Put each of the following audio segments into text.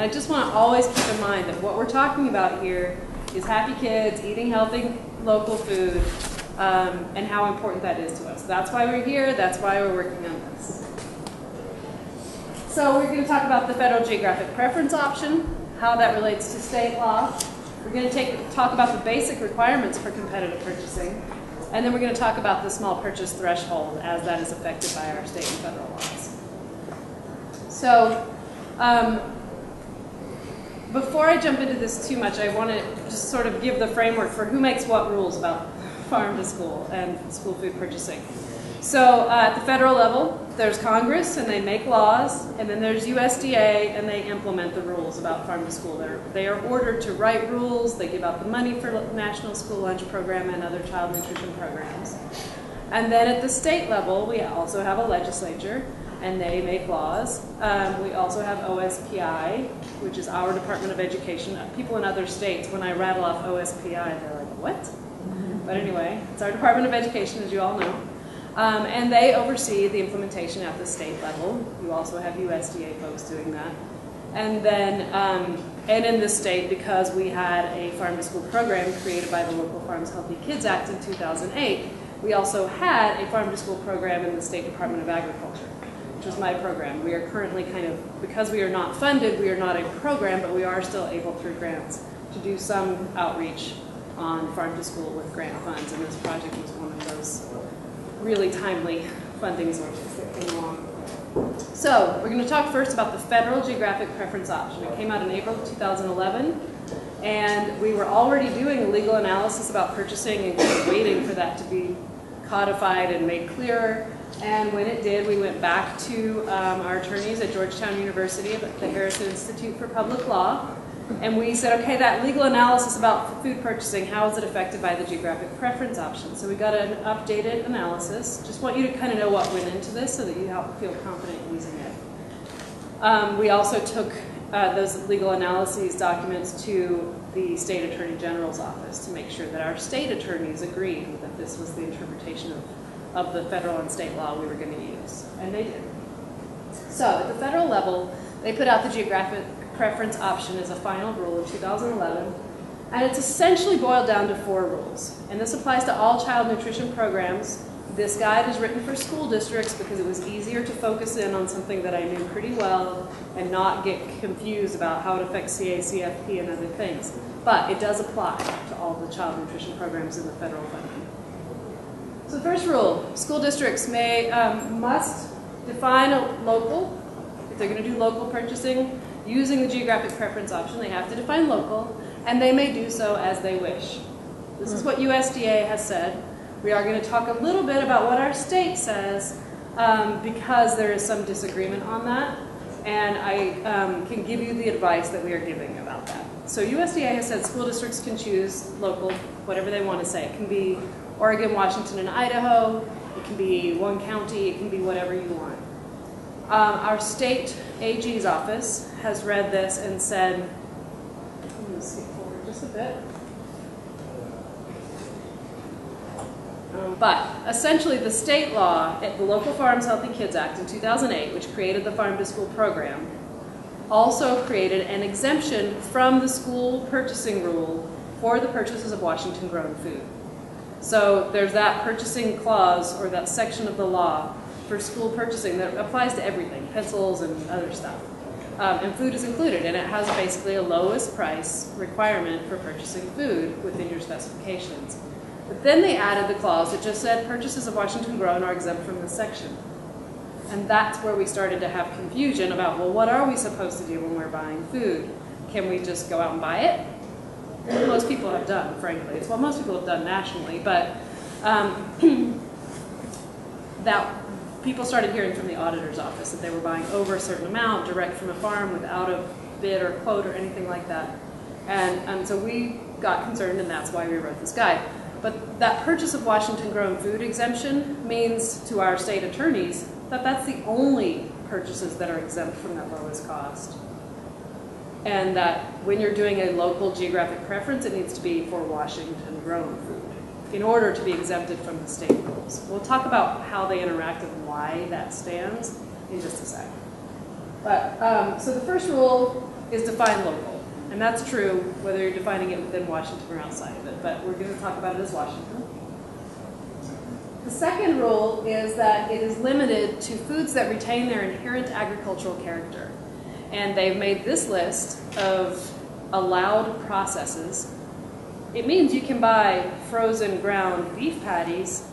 And I just want to always keep in mind that what we're talking about here is happy kids, eating healthy local food, and how important that is to us. That's why we're here, that's why we're working on this. So we're going to talk about the federal geographic preference option, how that relates to state law. We're going to talk about the basic requirements for competitive purchasing, and then we're going to talk about the small purchase threshold as that is affected by our state and federal laws. So before I jump into this too much, I want to just sort of give the framework for who makes what rules about farm to school and school food purchasing. So at the federal level, there's Congress and they make laws, and then there's USDA and they implement the rules about farm to school. They are ordered to write rules, they give out the money for National School Lunch Program and other child nutrition programs. And then at the state level, we also have a legislature and they make laws. We also have OSPI, which is our Department of Education. People in other states, when I rattle off OSPI, they're like, what? But anyway, it's our Department of Education, as you all know. And they oversee the implementation at the state level. You also have USDA folks doing that. And then, and in this state, because we had a farm to school program created by the Local Farms Healthy Kids Act in 2008, we also had a farm to school program in the State Department of Agriculture, which was my program. We are currently kind of, because we are not funded, we are not a program, but we are still able through grants to do some outreach on farm to school with grant funds, and this project was one of those really timely funding sources that came along. So we're going to talk first about the federal geographic preference option. It came out in April of 2011, and we were already doing legal analysis about purchasing and kind of waiting for that to be codified and made clearer. And when it did, we went back to our attorneys at Georgetown University, at the Harrison Institute for Public Law, and we said, okay, that legal analysis about food purchasing, how is it affected by the geographic preference option? So we got an updated analysis. Just want you to kind of know what went into this so that you feel confident using it. We also took those legal analyses documents to the State Attorney General's office to make sure that our state attorneys agreed that this was the interpretation of the federal and state law we were going to use. And they did. So at the federal level, they put out the geographic preference option as a final rule in 2011, and it's essentially boiled down to 4 rules. And this applies to all child nutrition programs. This guide is written for school districts because it was easier to focus in on something that I knew pretty well and not get confused about how it affects CA, CFP, and other things. But it does apply to all the child nutrition programs in the federal funding. So the first rule, school districts must define a local. If they're going to do local purchasing using the geographic preference option, they have to define local, and they may do so as they wish. This is what USDA has said. We are going to talk a little bit about what our state says because there is some disagreement on that, and I can give you the advice that we are giving about that. So USDA has said school districts can choose local, whatever they want to say. It can be Oregon, Washington, and Idaho. It can be one county. It can be whatever you want. Our state AG's office has read this and said, I'm going to skip forward just a bit. But essentially the state law, the Local Farms Healthy Kids Act in 2008, which created the Farm to School program, also created an exemption from the school purchasing rule for the purchases of Washington grown food. So there's that purchasing clause or that section of the law for school purchasing that applies to everything, pencils and other stuff. And food is included, and it has basically a lowest price requirement for purchasing food within your specifications. But then they added the clause that just said purchases of Washington grown are exempt from this section. And that's where we started to have confusion about, well, what are we supposed to do when we're buying food? Can we just go out and buy it? What most people have done, frankly. It's what most people have done nationally, but that people started hearing from the auditor's office that they were buying over a certain amount direct from a farm without a bid or quote or anything like that. And so we got concerned, and that's why we wrote this guide. But that purchase of Washington grown food exemption means to our state attorneys that that's the only purchases that are exempt from that lowest cost. And that when you're doing a local geographic preference, it needs to be for Washington grown food in order to be exempted from the state rules. We'll talk about how they interact and why that stands in just a sec. But so the first rule is define local. And that's true whether you're defining it within Washington or outside of it, but we're going to talk about it as Washington. The second rule is that it is limited to foods that retain their inherent agricultural character. And they've made this list of allowed processes. It means you can buy frozen ground beef patties,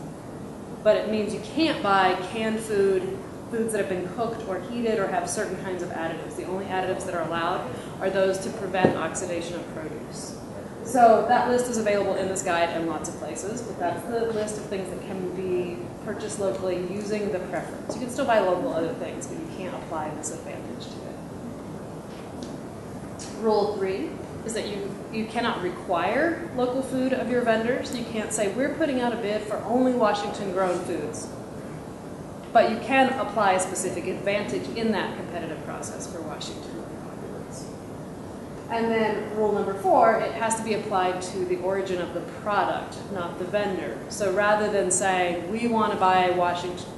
but it means you can't buy canned foods that have been cooked or heated or have certain kinds of additives. The only additives that are allowed are those to prevent oxidation of produce. So that list is available in this guide and lots of places, but that's the list of things that can be purchased locally using the preference. You can still buy local other things, but you can't apply this advantage to it. Rule 3 is that you cannot require local food of your vendors. You can't say, we're putting out a bid for only Washington-grown foods. But you can apply a specific advantage in that competitive process for Washington foods. And then rule number 4, it has to be applied to the origin of the product, not the vendor. So rather than saying, we want to buy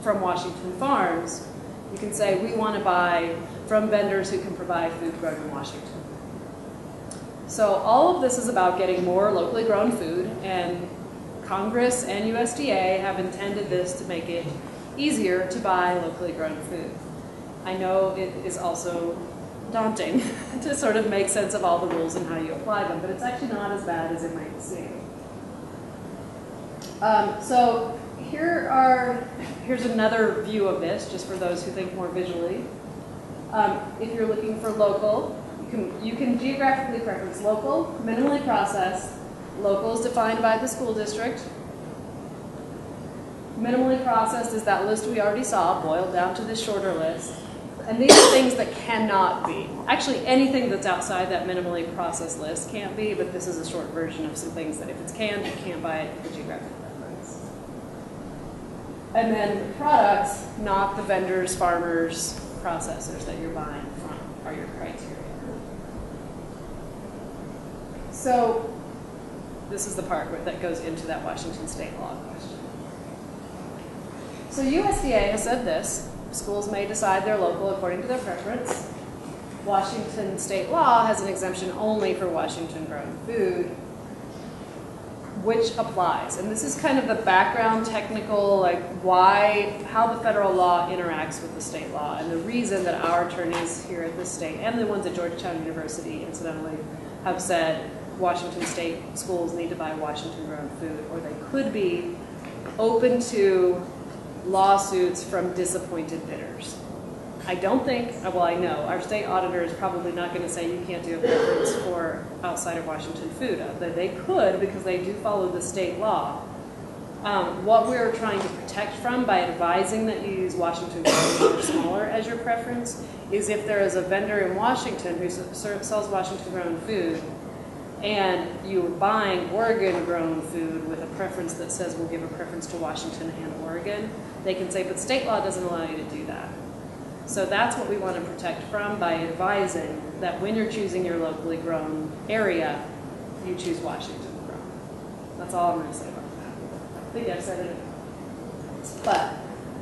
from Washington farms, you can say, we want to buy from vendors who can provide food grown in Washington. So all of this is about getting more locally grown food, and Congress and USDA have intended this to make it easier to buy locally grown food. I know it is also daunting to sort of make sense of all the rules and how you apply them, but it's actually not as bad as it might seem. So here's another view of this, just for those who think more visually. If you're looking for local, you can geographically preference local, minimally processed. Local is defined by the school district. Minimally processed is that list we already saw, boiled down to this shorter list. And these are things that cannot be. Actually, anything that's outside that minimally processed list can't be, but this is a short version of some things that if it's canned, you can't buy it for geographic preference. And then products, not the vendors, farmers, processors that you're buying from, are your criteria. So this is the part that goes into that Washington state law question. So USDA has said this: schools may decide their local according to their preference. Washington state law has an exemption only for Washington-grown food, which applies. And this is kind of the background technical, like how the federal law interacts with the state law, and the reason that our attorneys here at the state, and the ones at Georgetown University, incidentally, have said Washington state schools need to buy Washington-grown food, or they could be open to lawsuits from disappointed bidders. I don't think, well, I know, our state auditor is probably not going to say you can't do a preference for outside of Washington food. They could, because they do follow the state law. What we're trying to protect from by advising that you use Washington grown or smaller as your preference is if there is a vendor in Washington who sells Washington grown food, and you're buying Oregon-grown food with a preference that says we'll give a preference to Washington and Oregon, they can say, but state law doesn't allow you to do that. So that's what we want to protect from by advising that when you're choosing your locally grown area, you choose Washington-grown. That's all I'm going to say about that. I think I've said it. But,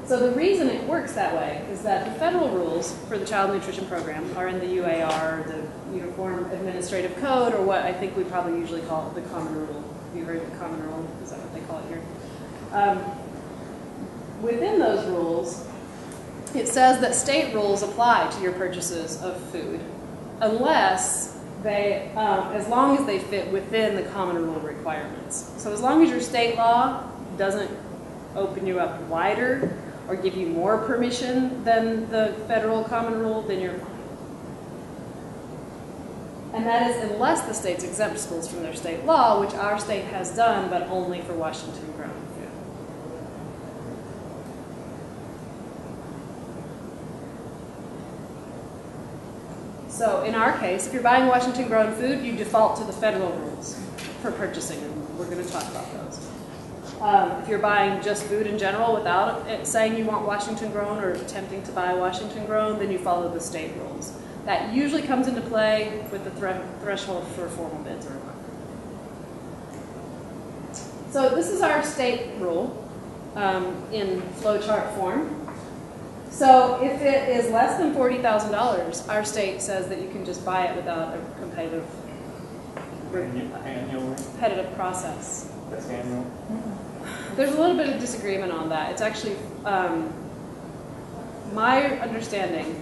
so the reason it works that way is that the federal rules for the Child Nutrition Program are in the UAR, the Uniform Administrative Code, or what I think we probably usually call it the Common Rule. Have you heard the Common Rule? Is that what they call it here? Within those rules, it says that state rules apply to your purchases of food, unless they, as long as they fit within the Common Rule requirements. So as long as your state law doesn't open you up wider or give you more permission than the federal Common Rule, then you're fine. And that is unless the states exempt schools from their state law, which our state has done, but only for Washington-grown food. So in our case, if you're buying Washington-grown food, you default to the federal rules for purchasing, and we're going to talk about those. If you're buying just food in general without it saying you want Washington-grown or attempting to buy Washington-grown, then you follow the state rules. That usually comes into play with the threshold for formal bids or not. So this is our state rule in flowchart form. So if it is less than $40,000, our state says that you can just buy it without a competitive process. That's annual. There's a little bit of disagreement on that. It's actually my understanding,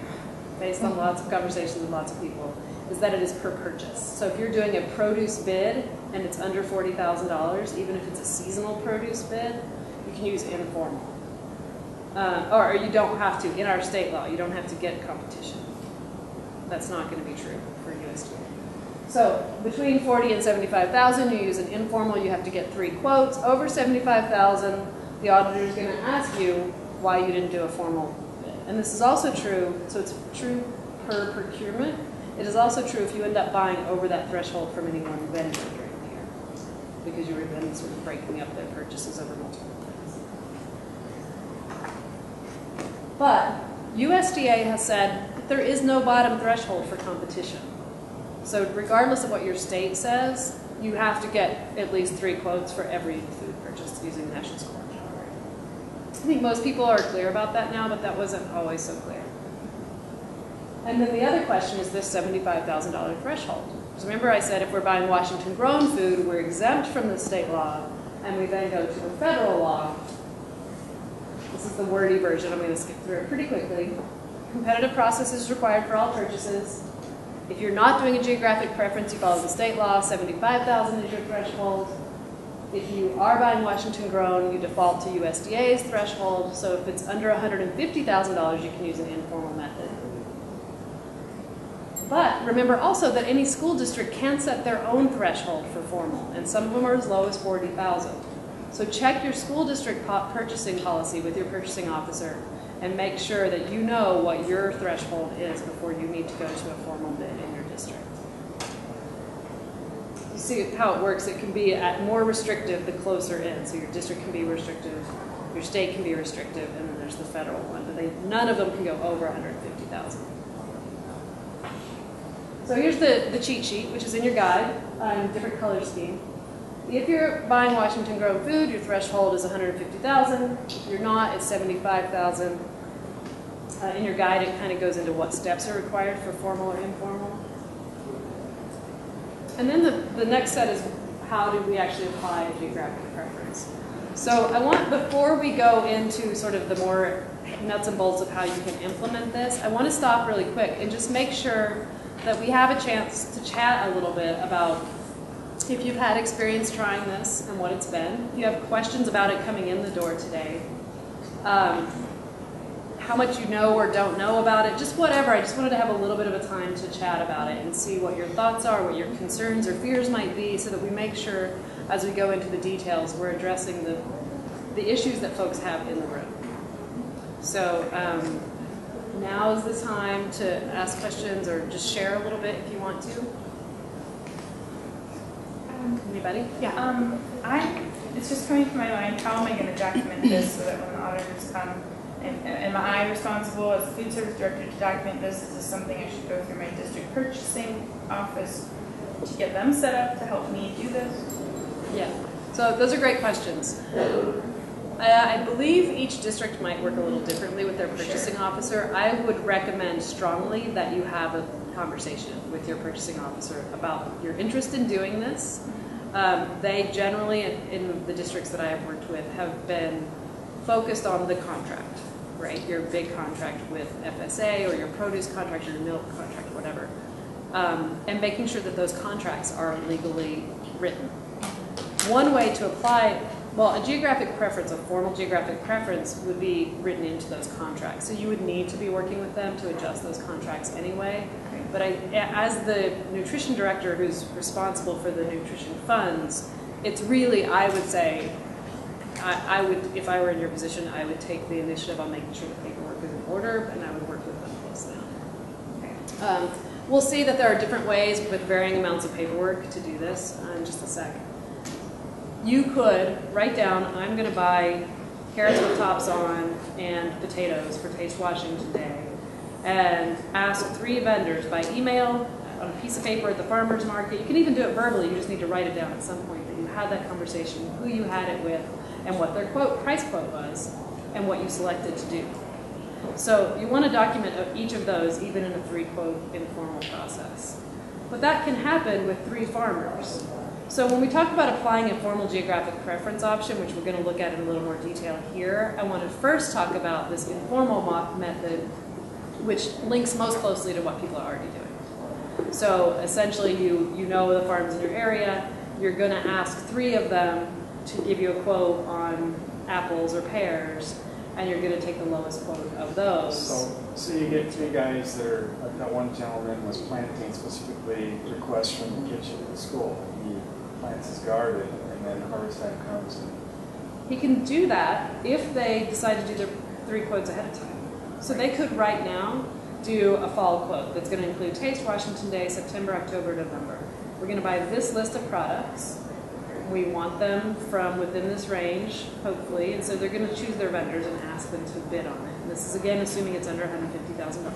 based on lots of conversations with lots of people, is that it is per purchase. So if you're doing a produce bid and it's under $40,000, even if it's a seasonal produce bid, you can use informal. Or you don't have to, in our state law, you don't have to get competition. That's not going to be true for USDA. So between 40 and 75,000, you use an informal, you have to get 3 quotes. Over 75,000, the auditor is going to ask you why you didn't do a formal bid. And this is also true, so it's true per procurement. It is also true if you end up buying over that threshold from any one vendor during the year, because you were then sort of breaking up their purchases over multiple things. But USDA has said that there is no bottom threshold for competition. So regardless of what your state says, you have to get at least 3 quotes for every food purchase using the National Score. I think most people are clear about that now, but that wasn't always so clear. And then the other question is this $75,000 threshold. Because remember I said if we're buying Washington-grown food, we're exempt from the state law, and we then go to the federal law. This is the wordy version. I'm going to skip through it pretty quickly. Competitive process is required for all purchases. If you're not doing a geographic preference, you follow the state law. 75,000 is your threshold. If you are buying Washington-grown, you default to USDA's threshold. So if it's under $150,000, you can use an informal method. But remember also that any school district can set their own threshold for formal, and some of them are as low as 40,000. So check your school district purchasing policy with your purchasing officer and make sure that you know what your threshold is before you need to go to a formal bid in your district. You see how it works. It can be more restrictive the closer in. So your district can be restrictive, your state can be restrictive, and then there's the federal one. But none of them can go over 150,000. So here's the cheat sheet, which is in your guide, different color scheme. If you're buying Washington-grown food, your threshold is 150,000. If you're not, it's 75,000. In your guide, it kind of goes into what steps are required for formal or informal. And then the next set is how do we actually apply a geographic preference. So I want, before we go into sort of the more nuts and bolts of how you can implement this, I want to stop really quick and just make sure that we have a chance to chat a little bit about if you've had experience trying this and what it's been. If you have questions about it coming in the door today, how much you know or don't know about it, just whatever. I just wanted to have a little bit of a time to chat about it and see what your thoughts are, what your concerns or fears might be, so that we make sure as we go into the details we're addressing the issues that folks have in the room. So now is the time to ask questions or just share a little bit if you want to. Anybody? Yeah. It's just coming to my mind, how am I going to document this so that when the auditors come, am I responsible as a food service director to document this? Is this something I should go through my district purchasing office to get them set up to help me do this? Yeah. So those are great questions. I believe each district might work a little differently with their purchasing officer. I would recommend strongly that you have a conversation with your purchasing officer about your interest in doing this. They generally, in the districts that I have worked with, have been focused on the contract, right? Your big contract with FSA or your produce contract or your milk contract, whatever. And making sure that those contracts are legally written. One way to apply, well, a geographic preference, a formal geographic preference would be written into those contracts. So you would need to be working with them to adjust those contracts anyway. But as the nutrition director who's responsible for the nutrition funds, it's really, I would say, I would, if I were in your position, I would take the initiative on making sure the paperwork is in order, and I would work with them closely on it. We'll see that there are different ways with varying amounts of paperwork to do this in just a sec. You could write down, I'm going to buy carrots with tops on and potatoes for Taste Washington Day, and ask 3 vendors by email, on a piece of paper at the farmer's market. You can even do it verbally. You just need to write it down at some point that you had that conversation, who you had it with, and what their price quote was, and what you selected to do. So you want to document each of those, even in a 3-quote informal process. But that can happen with 3 farmers. So when we talk about applying a formal geographic preference option, which we're going to look at in a little more detail here, I want to first talk about this informal method, which links most closely to what people are already doing. So essentially, you know the farms in your area, you're going to ask 3 of them to give you a quote on apples or pears, and you're going to take the lowest quote of those. So you get 3 guys that are, like that one gentleman was planting specifically requests from the kitchen at the school. He plants his garden, and then harvest time comes. And he can do that if they decide to do their 3 quotes ahead of time. So they could right now do a fall quote that's going to include Taste Washington Day, September, October, November. We're going to buy this list of products. We want them from within this range, hopefully, and so they're going to choose their vendors and ask them to bid on it. And this is, again, assuming it's under $150,000.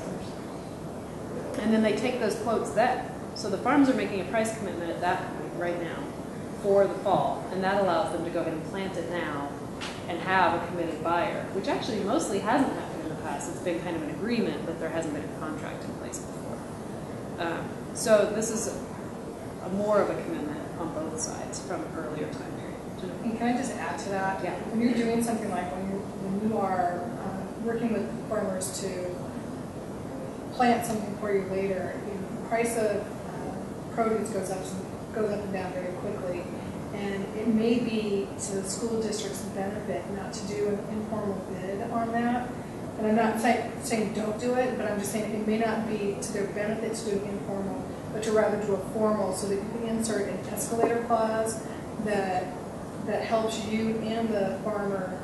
And then they take those quotes then. So the farms are making a price commitment at that point right now for the fall, and that allows them to go ahead and plant it now and have a committed buyer, which actually mostly hasn't happened in the past. It's been kind of an agreement, but there hasn't been a contract in place before. So this is more of a commitment on both sides from earlier time period. And can I just add to that? Yeah. When you're doing something like when you are working with farmers to plant something for you later, the price of produce goes up and down very quickly, and it may be to the school district's benefit not to do an informal bid on that. And I'm not saying don't do it, but I'm just saying it may not be to their benefit to do an informal, but to rather do a formal, so that you can insert an escalator clause that helps you and the farmer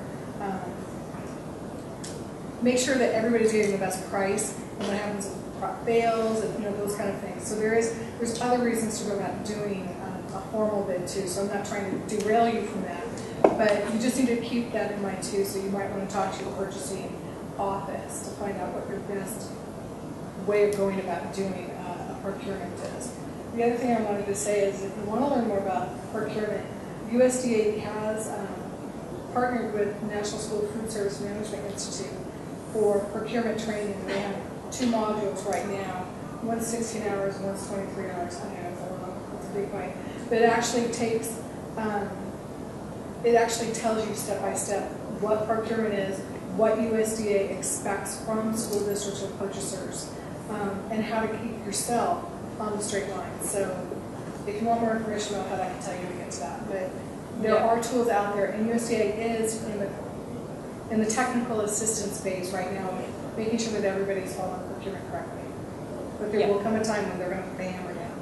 make sure that everybody's getting the best price, and what happens if the crop fails, and those kind of things. So there's other reasons to go about doing a formal bid too. So I'm not trying to derail you from that, but you just need to keep that in mind too. So you might want to talk to your purchasing office to find out what your best way of going about doing procurement is. The other thing I wanted to say is if you want to learn more about procurement, USDA has partnered with National School Food Service Management Institute for procurement training. They have 2 modules right now. One's 16 hours, one's 23 hours. I know it's a big fight. But it actually tells you step by step what procurement is, what USDA expects from school districts or purchasers, and how to keep yourself on the straight line. So if you want more information about how I can tell you to get to that. But there are tools out there, and USDA is in the technical assistance phase right now, making sure that everybody's following procurement correctly. But there will come a time when they're going to put the hammer down.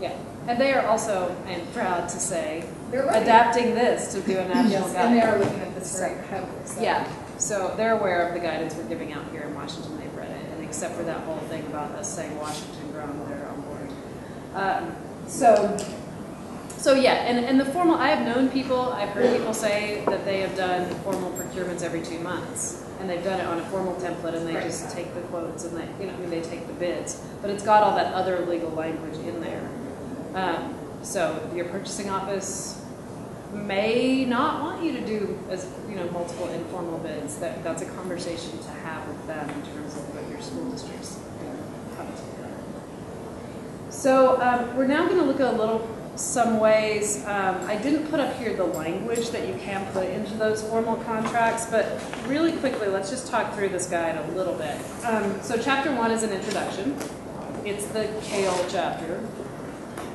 Yeah, and they are also, I'm proud to say, They're ready. Adapting this to do a national Yes, guide. and they are looking at this very heavily. So. Yeah, so they're aware of the guidance we're giving out here in Washington. They've read it, and except for that whole thing about us saying Washington grown, they're on board. So yeah, and the formal, I have known people, I've heard people say that they have done formal procurements every 2 months, and they've done it on a formal template, and they just take the quotes and they take the bids, but it's got all that other legal language in there. So your purchasing office may not want you to do multiple informal bids. That's a conversation to have with them in terms of what your school district's doing. So we're now going to look at some ways. I didn't put up here the language that you can put into those formal contracts, but really quickly, let's just talk through this guide a little bit. So chapter 1 is an introduction. It's the kale chapter.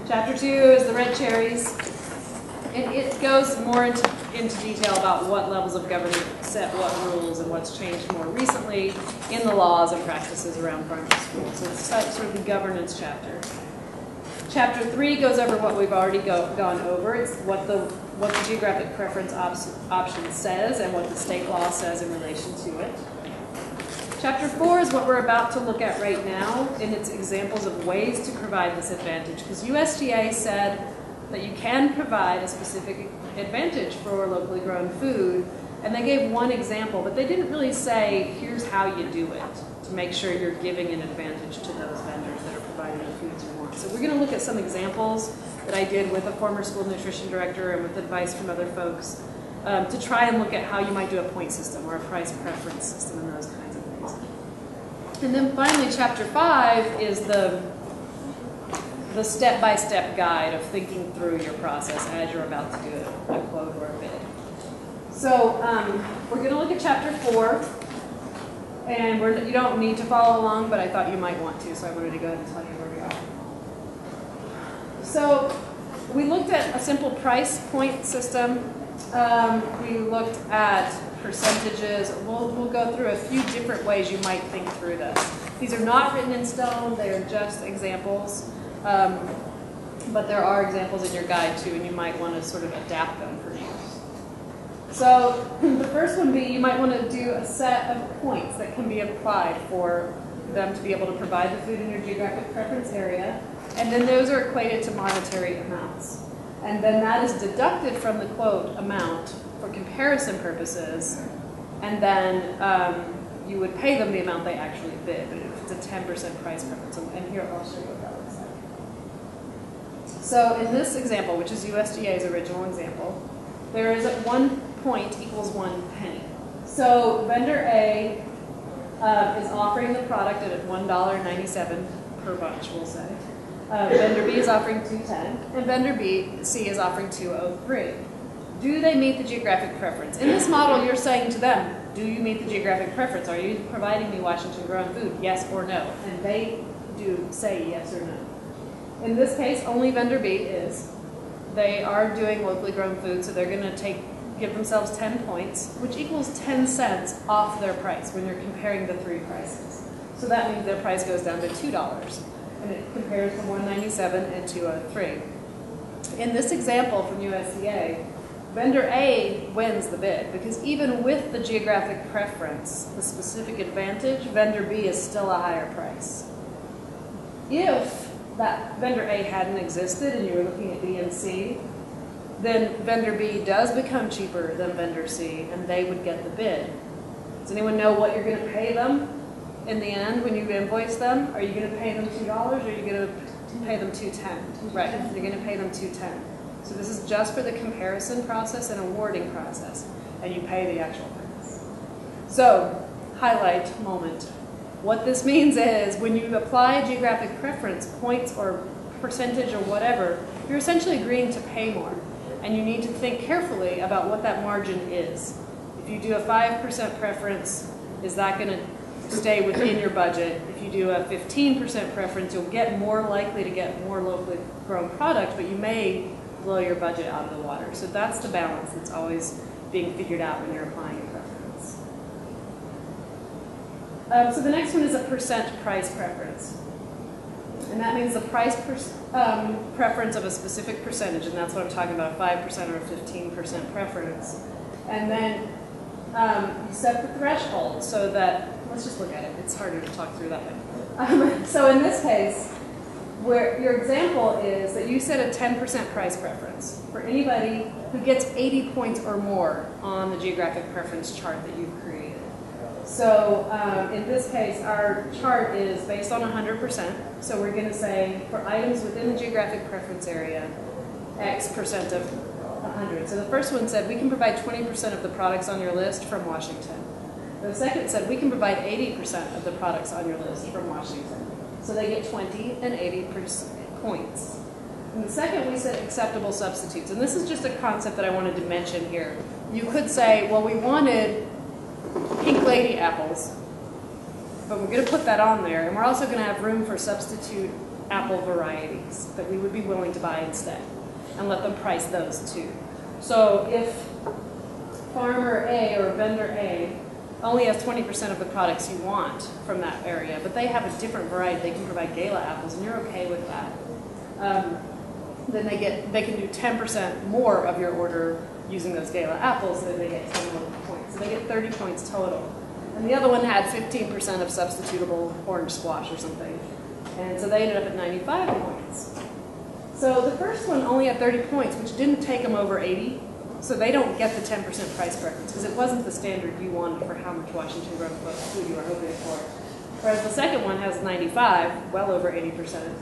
Chapter 2 is the red cherries. And it goes more into detail about what levels of government set what rules and what's changed more recently in the laws and practices around farm to school. So it's sort of the governance chapter. Chapter 3 goes over what we've already gone over. It's what the geographic preference option says and what the state law says in relation to it. Chapter 4 is what we're about to look at right now, and it's examples of ways to provide this advantage. Because USDA said that you can provide a specific advantage for locally grown food, and they gave one example, but they didn't really say, here's how you do it, to make sure you're giving an advantage to those vendors that are providing the foods you want. So we're going to look at some examples that I did with a former school nutrition director and with advice from other folks to try and look at how you might do a point system or a price preference system and those kinds of things. And then finally, chapter 5 is the step-by-step guide of thinking through your process as you're about to do a quote or a bid. So we're going to look at chapter 4, and you don't need to follow along, but I thought you might want to, so I wanted to go ahead and tell you where we are. So we looked at a simple price point system. We looked at percentages. We'll go through a few different ways you might think through this. These are not written in stone. They are just examples. But there are examples in your guide too, and you might want to sort of adapt them for use. So the first one would be you might want to do a set of points that can be applied for them to be able to provide the food in your geographic preference area, and then those are equated to monetary amounts. And then that is deducted from the quote amount for comparison purposes, and then you would pay them the amount they actually bid, but if it's a 10% price preference. And here I'll show you what that looks like. So in this example, which is USDA's original example, there is 1 point equals 1 penny. So vendor A is offering the product at $1.97 per bunch, we'll say. Vendor B is offering $2.10, and vendor C is offering $2.03. Do they meet the geographic preference? In this model, you're saying to them, do you meet the geographic preference? Are you providing me Washington-grown food, yes or no? And they do say yes or no. In this case, only vendor B is. They are doing locally grown food, so they're going to give themselves 10 points, which equals 10 cents off their price when you're comparing the 3 prices. So that means their price goes down to $2, and it compares to $1.97 and $2.03. In this example from USDA, vendor A wins the bid because even with the geographic preference, the specific advantage, vendor B is still a higher price. If that vendor A hadn't existed and you were looking at B and C, then vendor B does become cheaper than vendor C and they would get the bid. Does anyone know what you're going to pay them in the end when you invoice them? Are you going to pay them $2 or are you going to pay them $2.10? Right, you're going to pay them $2.10. So this is just for the comparison process and awarding process, and you pay the actual price. So, highlight moment. What this means is when you apply geographic preference, points or percentage or whatever, you're essentially agreeing to pay more. And you need to think carefully about what that margin is. If you do a 5% preference, is that going to stay within your budget? If you do a 15% preference, you'll get more likely to get more locally grown product, but you may blow your budget out of the water. So that's the balance that's always being figured out when you're applying a preference. So the next one is a percent price preference. And that means the price preference of a specific percentage, and that's what I'm talking about, a 5% or a 15% preference. And then you set the threshold so that, let's just look at it, it's harder to talk through that way. So in this case, where your example is that you set a 10% price preference for anybody who gets 80 points or more on the geographic preference chart that you've created. So in this case, our chart is based on 100%. So we're going to say for items within the geographic preference area, X percent of 100. So the first one said we can provide 20% of the products on your list from Washington. The second said we can provide 80% of the products on your list from Washington. So they get 20 and 80 points. And the second, we said acceptable substitutes. And this is just a concept that I wanted to mention here. You could say, well, we wanted pink lady apples, but we're going to put that on there. And we're also going to have room for substitute apple varieties that we would be willing to buy instead and let them price those too. So if farmer A or vendor A only has 20% of the products you want from that area, but they have a different variety. They can provide gala apples, and you're okay with that. Then they can do 10% more of your order using those gala apples, then they get 10 more points. So they get 30 points total. And the other one had 15% of substitutable orange squash or something. And so they ended up at 95 points. So the first one only had 30 points, which didn't take them over 80. So they don't get the 10% price preference because it wasn't the standard you wanted for how much Washington grown food you were hoping for. Whereas the second one has 95, well over 80%.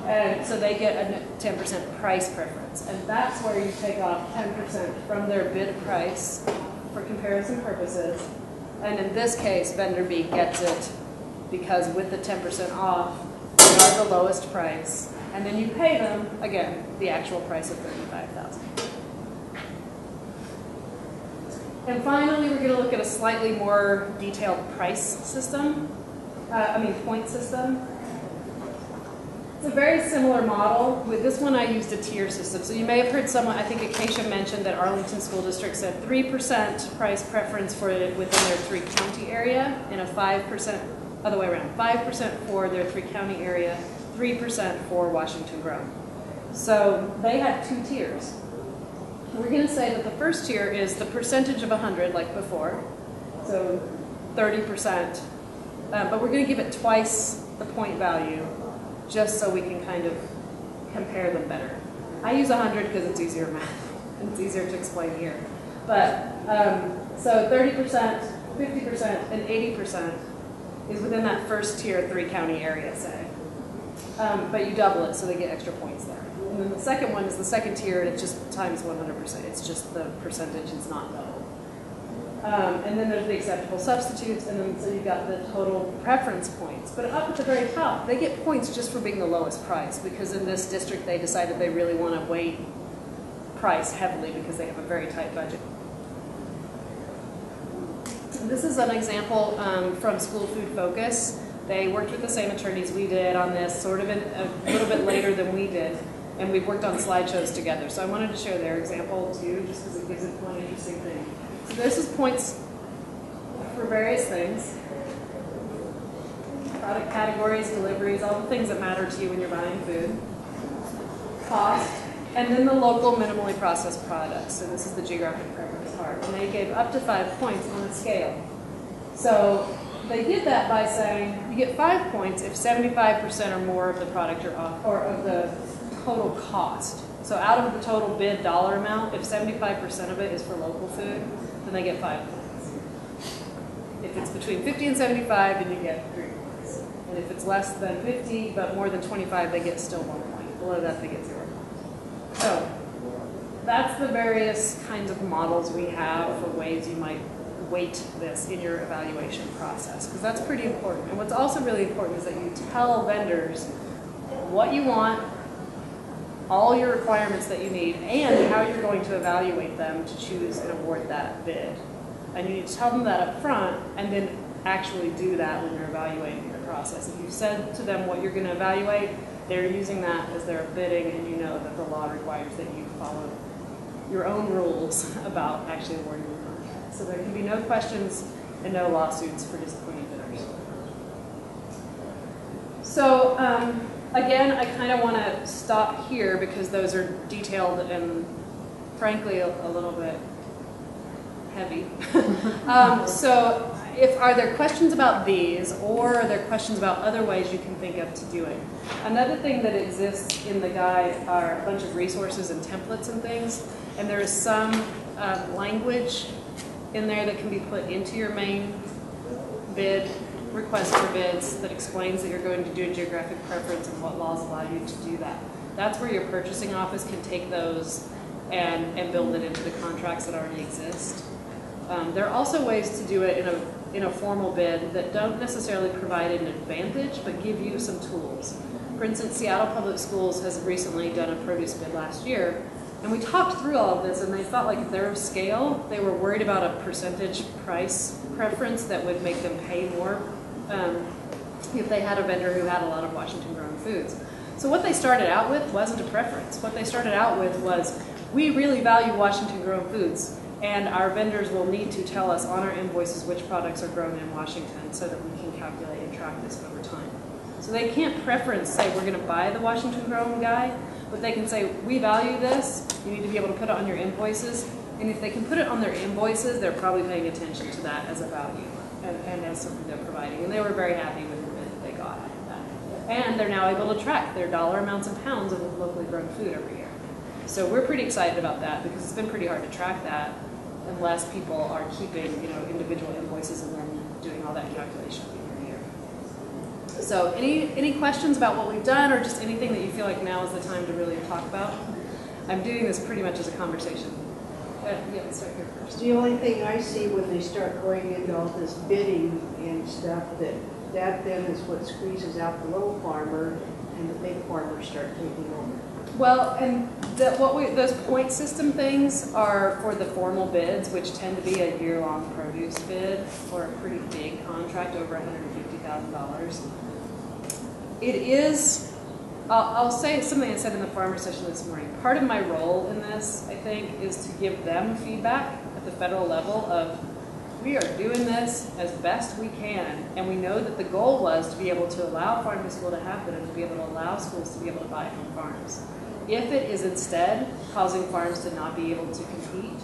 And so they get a 10% price preference. And that's where you take off 10% from their bid price for comparison purposes. And in this case, vendor B gets it because with the 10% off, they are the lowest price, and then you pay them, again, the actual price of $35,000. And finally, we're going to look at a slightly more detailed price system, point system. It's a very similar model. With this one, I used a tier system. So you may have heard someone, I think Acacia mentioned that Arlington School District said 3% price preference for it within their 3-county area, and a 5%, other way around, 5% for their 3-county area, 3% for Washington Grove. So they had 2 tiers. We're going to say that the first tier is the percentage of 100, like before, so 30%, but we're going to give it twice the point value, just so we can kind of compare them better. I use 100 because it's easier math, and it's easier to explain here. But, so 30%, 50%, and 80% is within that first tier 3-county area, say. But you double it, so they get extra points there. And then the second one is the second tier, and it's just times 100%. It's just the percentage, it's not double. And then there's the acceptable substitutes, and then so you've got the total preference points. But up at the very top, they get points just for being the lowest price, because in this district they decided they really want to weight price heavily because they have a very tight budget. This is an example from School Food Focus. They worked with the same attorneys we did on this, sort of a little bit later than we did, and we've worked on slideshows together. So I wanted to share their example too, just because it gives it one interesting thing. So this is points for various things. Product categories, deliveries, all the things that matter to you when you're buying food. Cost, and then the local minimally processed products. So this is the geographic preference part. And they gave up to 5 points on a scale. So they did that by saying you get 5 points if 75% or more of the product are off, or of the total cost. So out of the total bid dollar amount, if 75% of it is for local food, then they get 5 points. If it's between 50 and 75, then you get 3 points. And if it's less than 50 but more than 25, they get still 1 point. Below that, they get 0 points. So that's the various kinds of models we have for ways you might weight this in your evaluation process, because that's pretty important. And what's also really important is that you tell vendors what you want, all your requirements that you need, and how you're going to evaluate them to choose and award that bid. And you need to tell them that up front, and then actually do that when you're evaluating the process. If you've said to them what you're going to evaluate, they're using that as their bidding, and you know that the law requires that you follow your own rules about actually awarding the contract. So there can be no questions and no lawsuits for disappointing bidders. So, again, I kind of want to stop here because those are detailed and, frankly, a little bit heavy. So, are there questions about these, or are there questions about other ways you can think of to do it? Another thing that exists in the guide are a bunch of resources and templates and things, and there is some language in there that can be put into your main bid request for bids that explains that you're going to do a geographic preference and what laws allow you to do that. That's where your purchasing office can take those and build it into the contracts that already exist. There are also ways to do it in a formal bid that don't necessarily provide an advantage, but give you some tools. For instance, Seattle Public Schools has recently done a produce bid last year, and we talked through all of this, and they felt like if they're of scale, they were worried about a percentage price preference that would make them pay more if they had a vendor who had a lot of Washington-grown foods. So what they started out with wasn't a preference. What they started out with was, we really value Washington-grown foods, and our vendors will need to tell us on our invoices which products are grown in Washington so that we can calculate and track this over time. So they can't preference, say, we're going to buy the Washington-grown guy, but they can say, we value this, you need to be able to put it on your invoices, and if they can put it on their invoices, they're probably paying attention to that as a value and as something they're providing. And they were very happy with the bid they got out of that. And they're now able to track their dollar amounts in pounds of locally grown food every year. So we're pretty excited about that because it's been pretty hard to track that unless people are keeping, individual invoices and then doing all that calculation year to year. So any questions about what we've done, or just anything that you feel like now is the time to really talk about? I'm doing this pretty much as a conversation. Yeah, let's start here first. The only thing I see when they start going into all this bidding and stuff, that that then is what squeezes out the little farmer, and the big farmers start taking over. Well, and those point system things are for the formal bids, which tend to be a year-long produce bid or a pretty big contract over $150,000. It is, I'll say something I said in the farmer session this morning. Part of my role in this, I think, is to give them feedback at the federal level of, we are doing this as best we can, and we know that the goal was to be able to allow farm to school to happen and to be able to allow schools to be able to buy from farms. If it is instead causing farms to not be able to compete,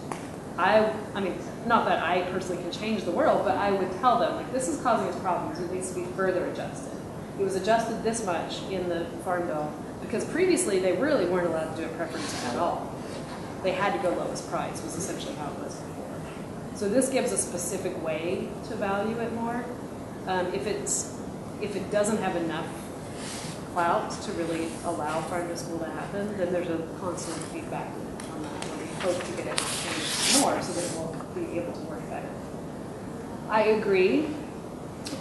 I mean, not that I personally can change the world, but I would tell them, like, this is causing us problems. It needs to be further adjusted. It was adjusted this much in the Farm Bill because previously they really weren't allowed to do a preference at all. They had to go lowest price was essentially how it was before. So this gives a specific way to value it more. If it doesn't have enough clout to really allow farm to school to happen, then there's a constant feedback on that. And we hope to get it changed more so that we'll be able to work better. I agree.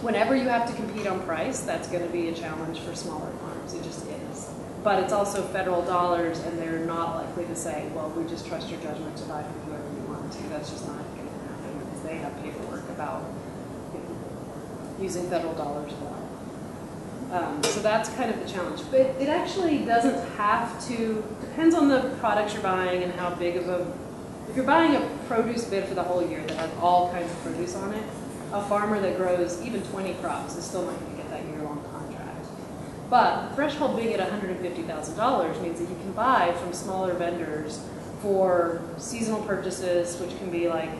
Whenever you have to compete on price, that's going to be a challenge for smaller farms. It just is. But it's also federal dollars, and they're not likely to say, well, we just trust your judgment to buy from whoever you want to. That's just not going to happen because they have paperwork about using federal dollars a lot. So that's kind of the challenge. But it actually doesn't have to, depends on the products you're buying and how big of a, if you're buying a produce bid for the whole year that has all kinds of produce on it, a farmer that grows even 20 crops is still not going to get that year-long contract. But the threshold being at $150,000 means that you can buy from smaller vendors for seasonal purchases, which can be like,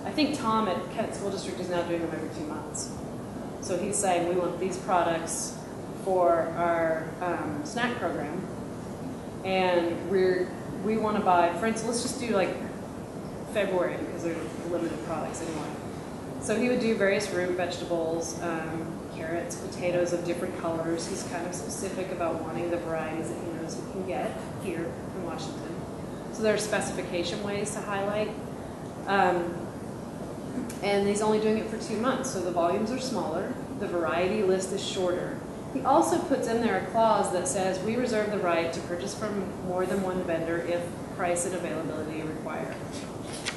I think Tom at Kent School District is now doing them every 2 months. So he's saying we want these products for our snack program, and we want to buy, for instance, let's just do like February because they're limited products anyway. So he would do various root vegetables, carrots, potatoes of different colors. He's kind of specific about wanting the varieties that he knows we can get here in Washington. So there are specification ways to highlight. And he's only doing it for 2 months, so the volumes are smaller. The variety list is shorter. He also puts in there a clause that says we reserve the right to purchase from more than one vendor if price and availability are required.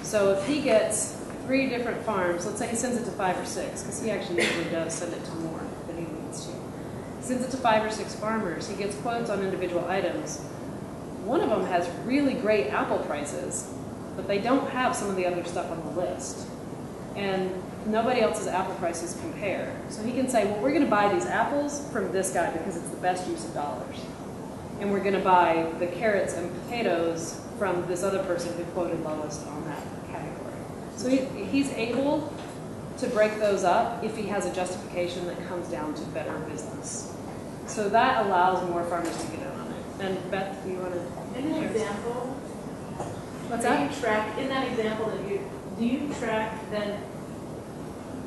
So if he gets 3 different farms, let's say he sends it to 5 or 6, because he actually usually does send it to more than he needs to. He sends it to 5 or 6 farmers. He gets quotes on individual items. One of them has really great apple prices, but they don't have some of the other stuff on the list. And nobody else's apple prices compare. So he can say, well, we're going to buy these apples from this guy because it's the best use of dollars. And we're going to buy the carrots and potatoes from this other person who quoted lowest on that category. So he's able to break those up if he has a justification that comes down to better business. So that allows more farmers to get in on it. And Beth, do you want to? In an example, what's that? In that example, do you track then,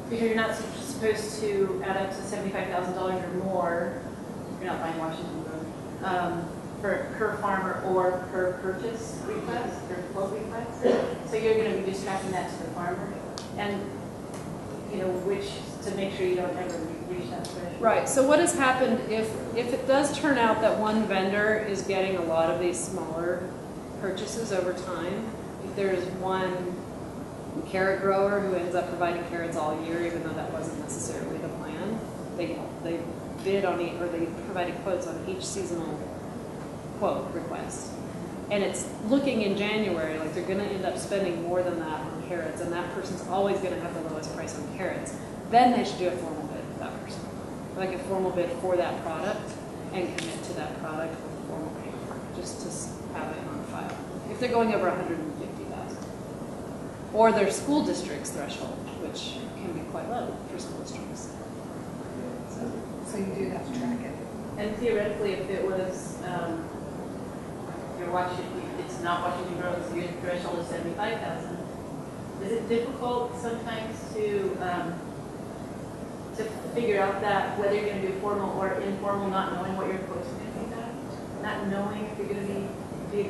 because you're not supposed to add up to $75,000 or more, you're not buying Washington Road, for per farmer or per purchase request or quote request. So you're going to be just tracking that to the farmer, and to make sure you don't ever reach that threshold. Right. So what has happened if it does turn out that one vendor is getting a lot of these smaller purchases over time? If there's one carrot grower who ends up providing carrots all year, even though that wasn't necessarily the plan, they bid on each, or they provided quotes on each seasonal quote request. And it's looking in January like they're going to end up spending more than that on carrots, and that person's always going to have the lowest price on carrots. Then they should do a formal bid with that person, like a formal bid for that product, and commit to that product with formal paperwork, just to have it on file. If they're going over 150,000, or their school district's threshold, which can be quite low for school districts. So you do have to track it. And theoretically, if it was it's not Washington Road, so your threshold is 75,000. Is it difficult sometimes to figure out that whether you're going to do formal or informal, not knowing what your quotes are going to be at, not knowing if you're going to be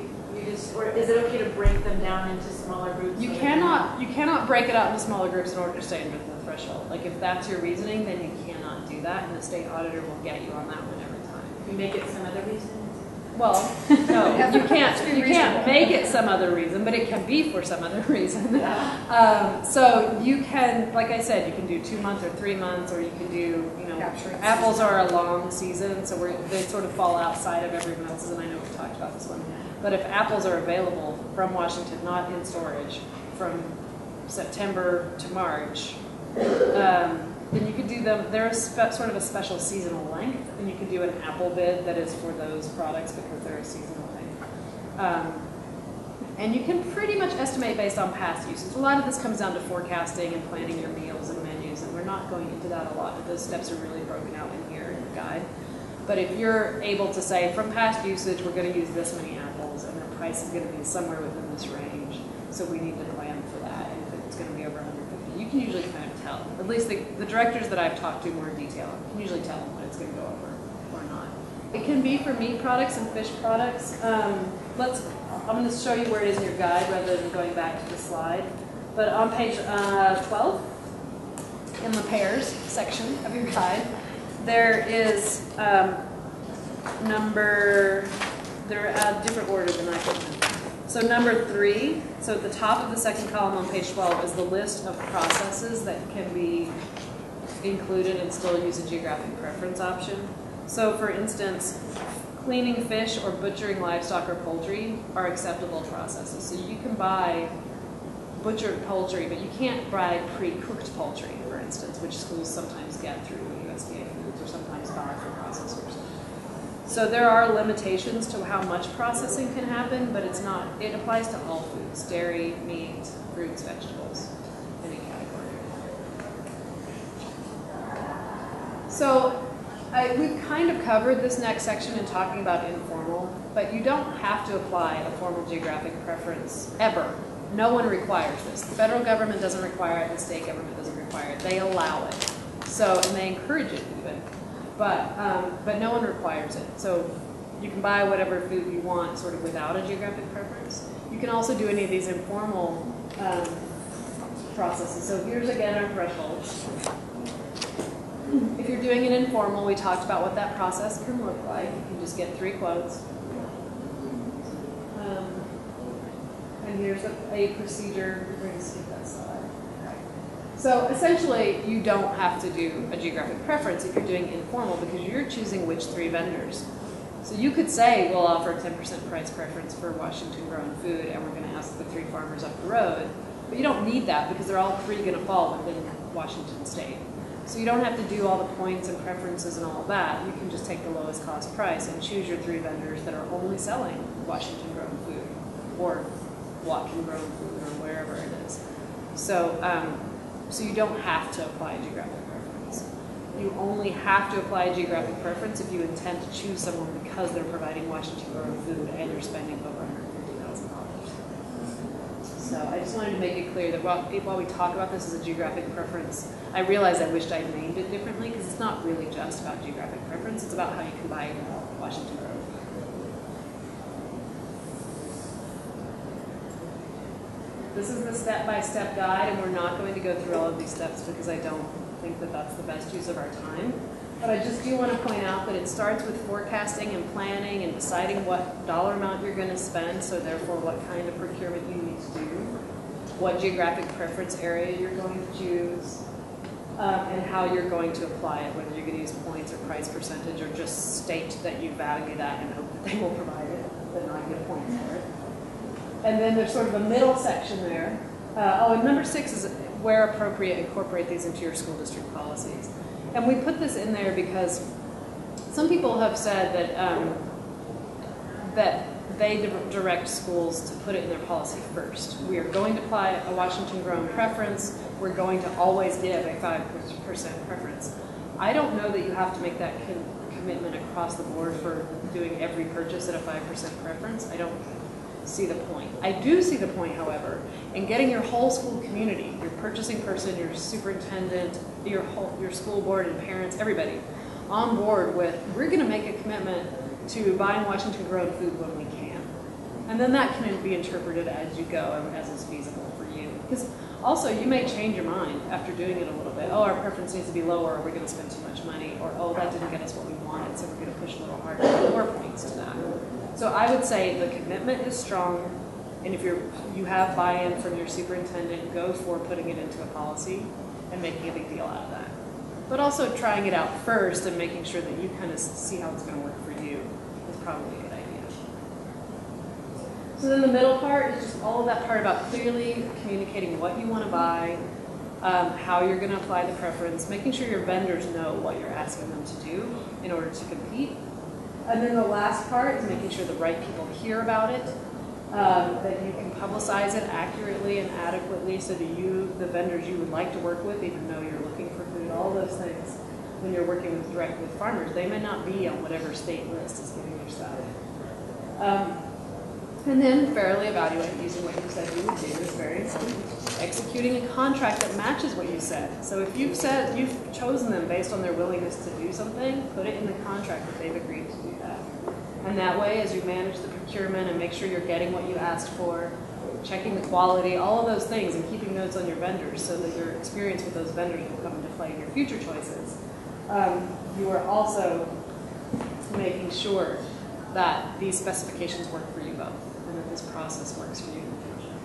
or is it okay to break them down into smaller groups? You cannot break it out into smaller groups in order to stay under the threshold. Like if that's your reasoning, then you cannot to do that, and the state auditor will get you on that one every time. You make it some other reason? Well, no, you can't make it some other reason, but it can be for some other reason. So you can, like I said, you can do 2 months or 3 months, or you can do, you know, apples are a long season, so they sort of fall outside of every month, and I know we've talked about this one. But if apples are available from Washington, not in storage, from September to March, then you could do them, they're sort of a special seasonal length, and you can do an apple bid that is for those products because they're a seasonal thing. And you can pretty much estimate based on past usage. A lot of this comes down to forecasting and planning your meals and menus, and we're not going into that a lot, but those steps are really broken out in here in the guide. But if you're able to say, from past usage, we're going to use this many apples, and the price is going to be somewhere within this range, so we need to plan for that, and if it's going to be over 150, you can usually kind of tell. At least the directors that I've talked to more in detail can usually tell them what it's going to go over or not. It can be for meat products and fish products. I'm going to show you where it is in your guide rather than going back to the slide. But on page 12, in the pairs section of your guide, there is they're a different order than I put them. So number 3, so at the top of the second column on page 12 is the list of processes that can be included and still use a geographic preference option. So for instance, cleaning fish or butchering livestock or poultry are acceptable processes. So you can buy butchered poultry, but you can't buy pre-cooked poultry, for instance, which schools sometimes get through WSDA foods or sometimes buy from processors. So there are limitations to how much processing can happen, but it applies to all foods: dairy, meat, fruits, vegetables, any category. So we've kind of covered this next section in talking about informal, but you don't have to apply a formal geographic preference ever. No one requires this. The federal government doesn't require it, the state government doesn't require it. They allow it. So, and they encourage it even. But no one requires it. So you can buy whatever food you want sort of without a geographic preference. You can also do any of these informal processes. So here's again our thresholds. If you're doing an informal, we talked about what that process can look like. You can just get 3 quotes. And here's a procedure. We're going to skip that slide. So essentially, you don't have to do a geographic preference if you're doing informal because you're choosing which 3 vendors. So you could say, we'll offer a 10% price preference for Washington-grown food, and we're going to ask the 3 farmers up the road. But you don't need that because they're all 3 going to fall within Washington State. So you don't have to do all the points and preferences and all of that. You can just take the lowest cost price and choose your 3 vendors that are only selling Washington-grown food or Washington-grown food or wherever it is. So you don't have to apply a geographic preference. You only have to apply a geographic preference if you intend to choose someone because they're providing Washington-grown food and you're spending over $150,000. So I just wanted to make it clear that while we talk about this as a geographic preference, I realize I wished I'd named it differently because it's not really just about geographic preference. It's about how you can buy Washington-grown. This is the step-by-step guide, and we're not going to go through all of these steps because I don't think that that's the best use of our time. But I just do want to point out that it starts with forecasting and planning and deciding what dollar amount you're going to spend, so therefore what kind of procurement you need to do, what geographic preference area you're going to choose, and how you're going to apply it, whether you're going to use points or price percentage or just state that you value that and hope that they will provide it, but not get points for it. And then there's sort of a middle section there. And number 6 is where appropriate, incorporate these into your school district policies. And we put this in there because some people have said that they direct schools to put it in their policy first. We are going to apply a Washington-grown preference. We're going to always give a 5% preference. I don't know that you have to make that commitment across the board for doing every purchase at a 5% preference. I don't see the point. I do see the point, however, in getting your whole school community, your purchasing person, your superintendent, your school board and parents, everybody, on board with, we're going to make a commitment to buying Washington-grown food when we can. And then that can be interpreted as you go and as is feasible for you. Because Also, you may change your mind after doing it a little bit. Oh, our preference needs to be lower, or we're going to spend too much money, or oh, that didn't get us what we wanted, so we're going to push a little harder, more points to that. So I would say the commitment is strong, and if you have buy-in from your superintendent, go for putting it into a policy and making a big deal out of that. But also trying it out first and making sure that you kind of see how it's going to work for you is probably a good idea. So then the middle part is just all of that part about clearly communicating what you want to buy, how you're going to apply the preference, making sure your vendors know what you're asking them to do in order to compete. And then the last part is making sure the right people hear about it, that you can publicize it accurately and adequately so that the vendors you would like to work with, even though you're looking for food, all those things, when you're working directly with farmers, they may not be on whatever state list is giving your stuff. And then fairly evaluate using what you said you would do is very important. Executing a contract that matches what you said. So if you've chosen them based on their willingness to do something, put it in the contract that they've agreed to do that. And that way, as you manage the procurement and make sure you're getting what you asked for, checking the quality, all of those things, and keeping notes on your vendors so that your experience with those vendors will come into play in your future choices. You are also making sure that these specifications work for you both, and that this process works for you in the future.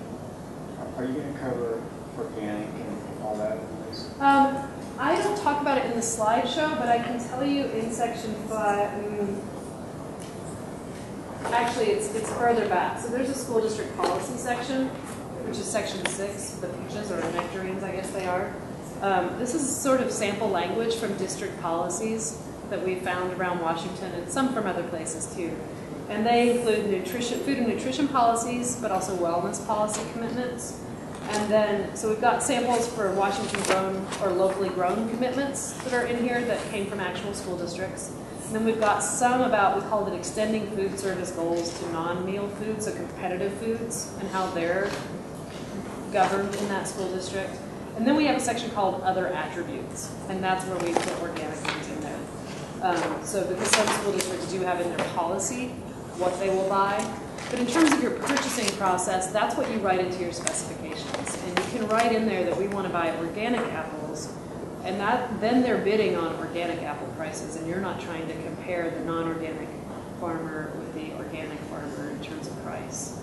Are you going to cover organic and all that in this? I don't talk about it in the slideshow, but I can tell you in section 5, actually it's further back. So there's a school district policy section, which is section 6, the peaches or nectarines, I guess they are. This is sort of sample language from district policies that we found around Washington and some from other places too. And they include food and nutrition policies, but also wellness policy commitments. And then, so we've got samples for Washington grown or locally grown commitments that are in here that came from actual school districts. And then we've got some about, we called it extending food service goals to non-meal foods, so competitive foods, and how they're governed in that school district. And then we have a section called other attributes, and that's where we put organic foods in there. So because some school districts do have in their policy what they will buy, but in terms of your purchasing process, that's what you write into your specifications. And you can write in there that we want to buy organic apples, and then they're bidding on organic apple prices, and you're not trying to compare the non-organic farmer with the organic farmer in terms of price.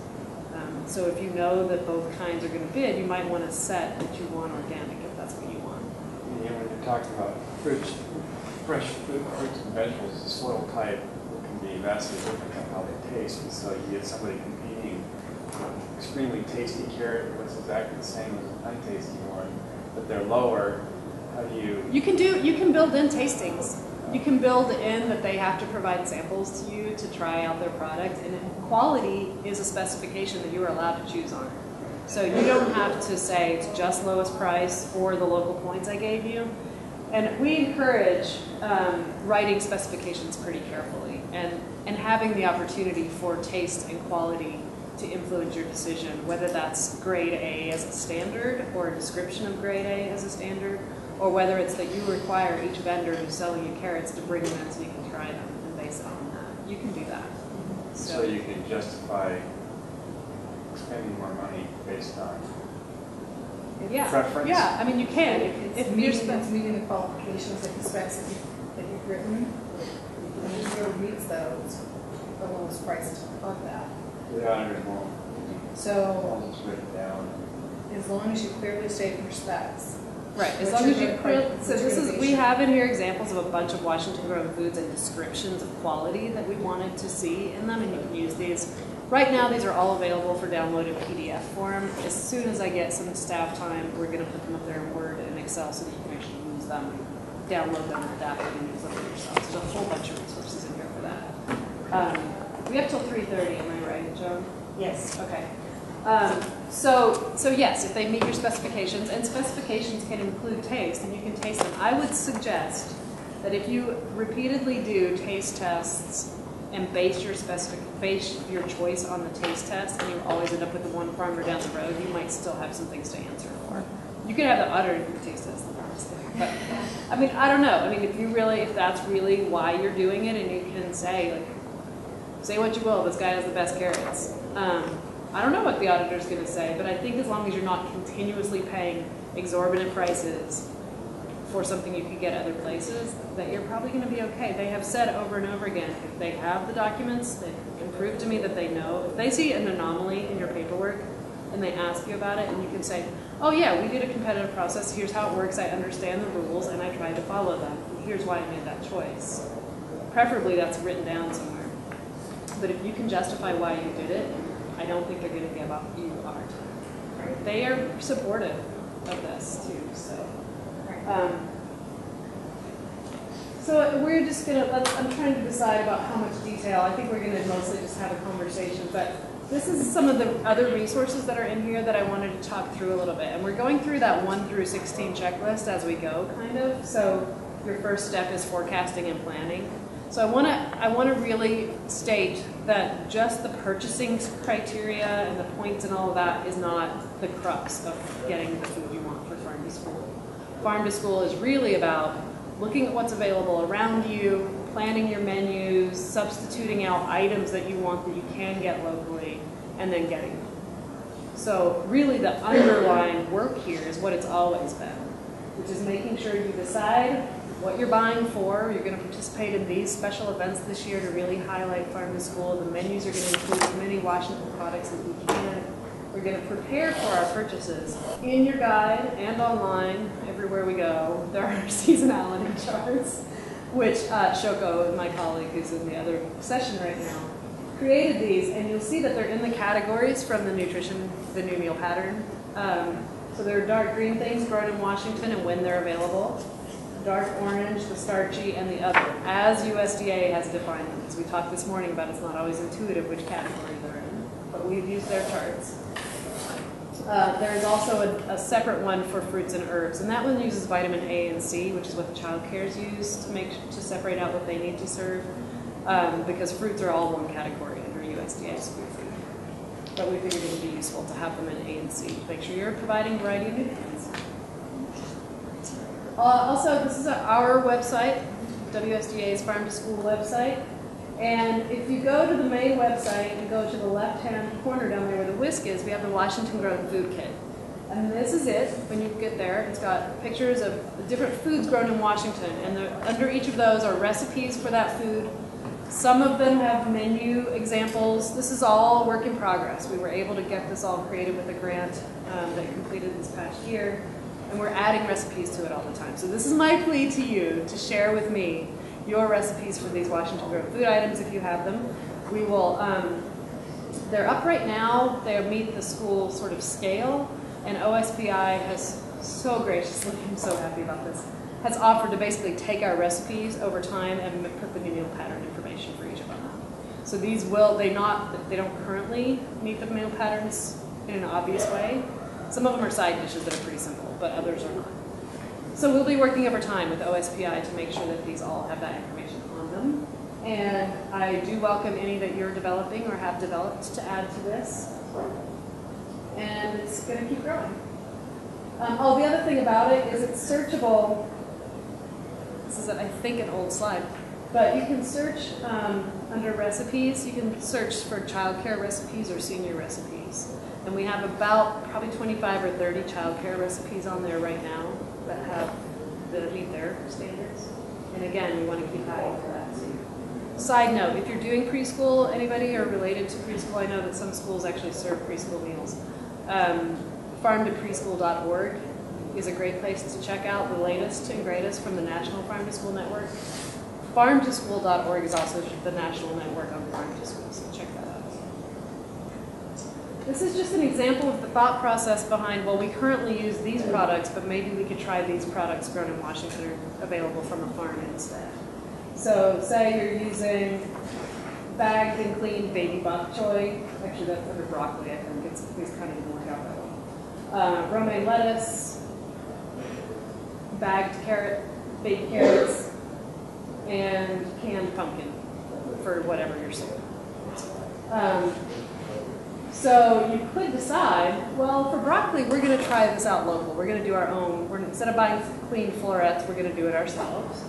So if you know that both kinds are going to bid, you might want to set that you want organic if that's what you want. Yeah, when you're talking about fresh fruits and vegetables, the soil type can be vastly different from how they taste. And so you get somebody competing with extremely tasty carrot that's exactly the same as an untasty one, but they're lower. How do you? You can build in tastings. You can build in that they have to provide samples to you to try out their product, and quality is a specification that you are allowed to choose on. So you don't have to say it's just lowest price or the local points I gave you. And we encourage writing specifications pretty carefully and having the opportunity for taste and quality to influence your decision, whether that's grade A as a standard or a description of grade A as a standard, or whether it's that you require each vendor who's selling you carrots to bring them in so you can try them and base it on that. You can do that. So you can justify spending more money based on preference? Yeah, I mean you can. If meeting the qualifications and specs that you've written, and you go meets those, the lowest price of that. The auditors won't. So Just write it down. as long as you clearly state in your specs. Right, as long as you we have in here examples of a bunch of Washington grown foods and descriptions of quality that we wanted to see in them, and you can use these. Right now, these are all available for download in PDF form. As soon as I get some staff time, we're going to put them up there in Word and Excel so that you can actually use them, download them, adapt them, and use them for yourself. There's a whole bunch of resources in here for that. We have till 3:30, am I right, Joan? Yes. Okay. So yes, if they meet your specifications, and specifications can include taste, and you can taste them. I would suggest that if you repeatedly do taste tests and base your choice on the taste test, and you always end up with the one farmer down the road, you might still have some things to answer for. You could have the auditor do the taste test, but I mean, I don't know. I mean, if that's really why you're doing it, and you can say what you will, this guy has the best carrots. I don't know what the auditor's going to say, but I think as long as you're not continuously paying exorbitant prices for something you could get other places, that you're probably going to be okay. They have said over and over again, if they have the documents, they can prove to me that they know. If they see an anomaly in your paperwork and they ask you about it, and you can say, oh yeah, we did a competitive process, here's how it works, I understand the rules, and I tried to follow them. Here's why I made that choice. Preferably that's written down somewhere. But if you can justify why you did it, I don't think they're going to give up you a hard time. Right? They are supportive of this too, so. So we're just going to, I'm trying to decide about how much detail. I think we're going to mostly just have a conversation, but this is some of the other resources that are in here that I wanted to talk through a little bit. And we're going through that 1 through 16 checklist as we go, kind of. So your first step is forecasting and planning. So I want to really state that just the purchasing criteria and the points and all of that is not the crux of getting the food you want for farm to school. Farm to school is really about looking at what's available around you, planning your menus, substituting out items that you want that you can get locally, and then getting them. So really the underlying work here is what it's always been, which is making sure you decide what you're buying for. You're going to participate in these special events this year to really highlight farm to school. The menus are going to include as many Washington products as we can. We're going to prepare for our purchases in your guide and online, everywhere we go. There are seasonality charts, which Shoko, my colleague who's in the other session right now, created these, and you'll see that they're in the categories from the nutrition, the new meal pattern. So there are dark green things grown in Washington and when they're available. Dark orange, the starchy, and the other, as USDA has defined them. As we talked this morning about, it's not always intuitive which category they're in, but we've used their charts. There is also a separate one for fruits and herbs, and that one uses vitamin A and C, which is what the child cares use to separate out what they need to serve, because fruits are all one category under USDA's food. But we figured it would be useful to have them in A and C. Make sure you're providing variety of nutrients. Also, this is our website, WSDA's Farm to School website. And if you go to the main website and go to the left-hand corner down there where the whisk is, we have the Washington Grown Food Kit. And this is it. When you get there, it's got pictures of the different foods grown in Washington. And under each of those are recipes for that food. Some of them have menu examples. This is all work in progress. We were able to get this all created with a grant that completed this past year. And we're adding recipes to it all the time. So this is my plea to you to share with me your recipes for these Washington Grown food items if you have them. We will, they're up right now. They meet the school sort of scale. And OSPI has so graciously, I'm so happy about this, has offered to basically take our recipes over time and put the new meal pattern information for each of them. So these will, they don't currently meet the meal patterns in an obvious way. Some of them are side dishes that are pretty simple, but others are not. So we'll be working over time with OSPI to make sure that these all have that information on them. And I do welcome any that you're developing or have developed to add to this. And it's going to keep growing. The other thing about it is it's searchable. This is, I think, an old slide. But you can search under recipes. You can search for childcare recipes or senior recipes. And we have about probably 25 or 30 childcare recipes on there right now that meet their standards. And again, we want to keep adding to that too. Side note, if you're doing preschool, anybody or related to preschool, I know that some schools actually serve preschool meals. Farmtopreschool.org is a great place to check out the latest and greatest from the National Farm to School Network. Farmtoschool.org is also the national network on farm to school, so check that out. This is just an example of the thought process behind, well, we currently use these products, but maybe we could try these products grown in Washington or available from a farm instead. So say you're using bagged and cleaned baby bok choy. Actually, that's under broccoli, I think. These kind of didn't work out that well. Romaine lettuce, bagged baby carrots, and canned pumpkin for whatever you're serving. So you could decide, well, for broccoli, we're going to try this out local. We're going to do our own. Instead of buying clean florets, we're going to do it ourselves.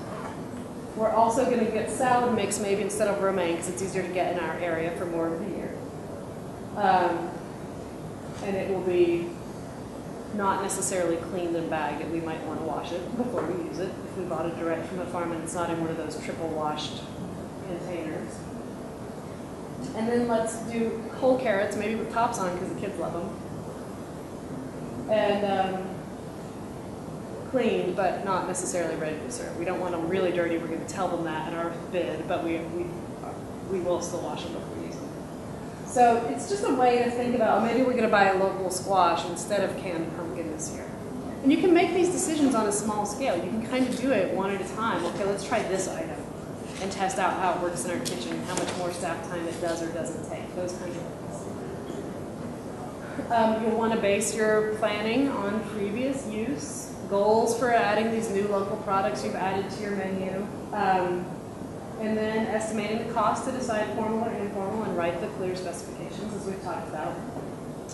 We're also going to get salad mix maybe instead of romaine because it's easier to get in our area for more of the year. and it will be not necessarily cleaned and bagged, and we might want to wash it before we use it if we bought it direct from a farm and it's not in one of those triple washed containers. And then let's do whole carrots, maybe with tops on because the kids love them. And cleaned, but not necessarily ready to serve. We don't want them really dirty. We're going to tell them that in our bid, but we will still wash them before we use them. So it's just a way to think about, maybe we're going to buy a local squash instead of canned pumpkin this year. And you can make these decisions on a small scale. You can kind of do it one at a time. Okay, let's try this item and test out how it works in our kitchen, how much more staff time it does or doesn't take, those kinds of things. You'll want to base your planning on previous use, goals for adding these new local products you've added to your menu, and then estimating the cost to decide formal or informal and write the clear specifications as we've talked about.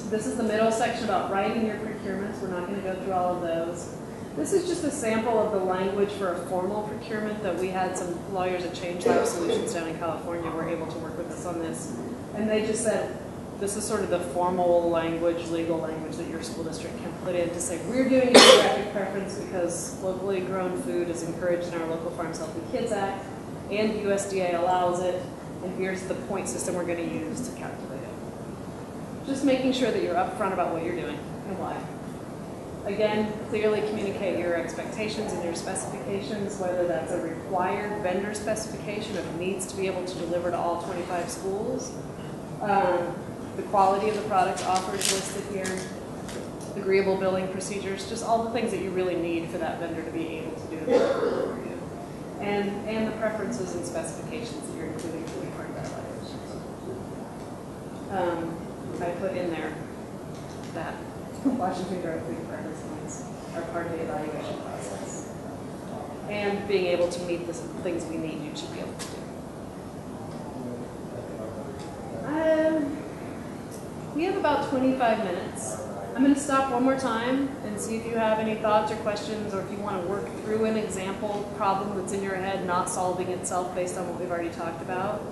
This is the middle section about writing your procurements. We're not going to go through all of those. This is just a sample of the language for a formal procurement that we had some lawyers at Change Lab Solutions down in California were able to work with us on this. And they just said, this is sort of the formal language, legal language that your school district can put in to say, we're doing a geographic preference because locally grown food is encouraged in our Local Farms Healthy Kids Act, and USDA allows it, and here's the point system we're going to use to calculate it. Just making sure that you're upfront about what you're doing and why. Again, clearly communicate your expectations and your specifications, whether that's a required vendor specification of needs to be able to deliver to all 25 schools. The quality of the products offered is listed here. Agreeable billing procedures, just all the things that you really need for that vendor to be able to do the work for you. And the preferences and specifications that you're including to be part of that language. I put in there that Washington Grove food preference lines are part of the evaluation process. And being able to meet the things we need, you should be able to do. We have about 25 minutes. I'm going to stop one more time and see if you have any thoughts or questions, or if you want to work through an example problem that's in your head, not solving itself based on what we've already talked about.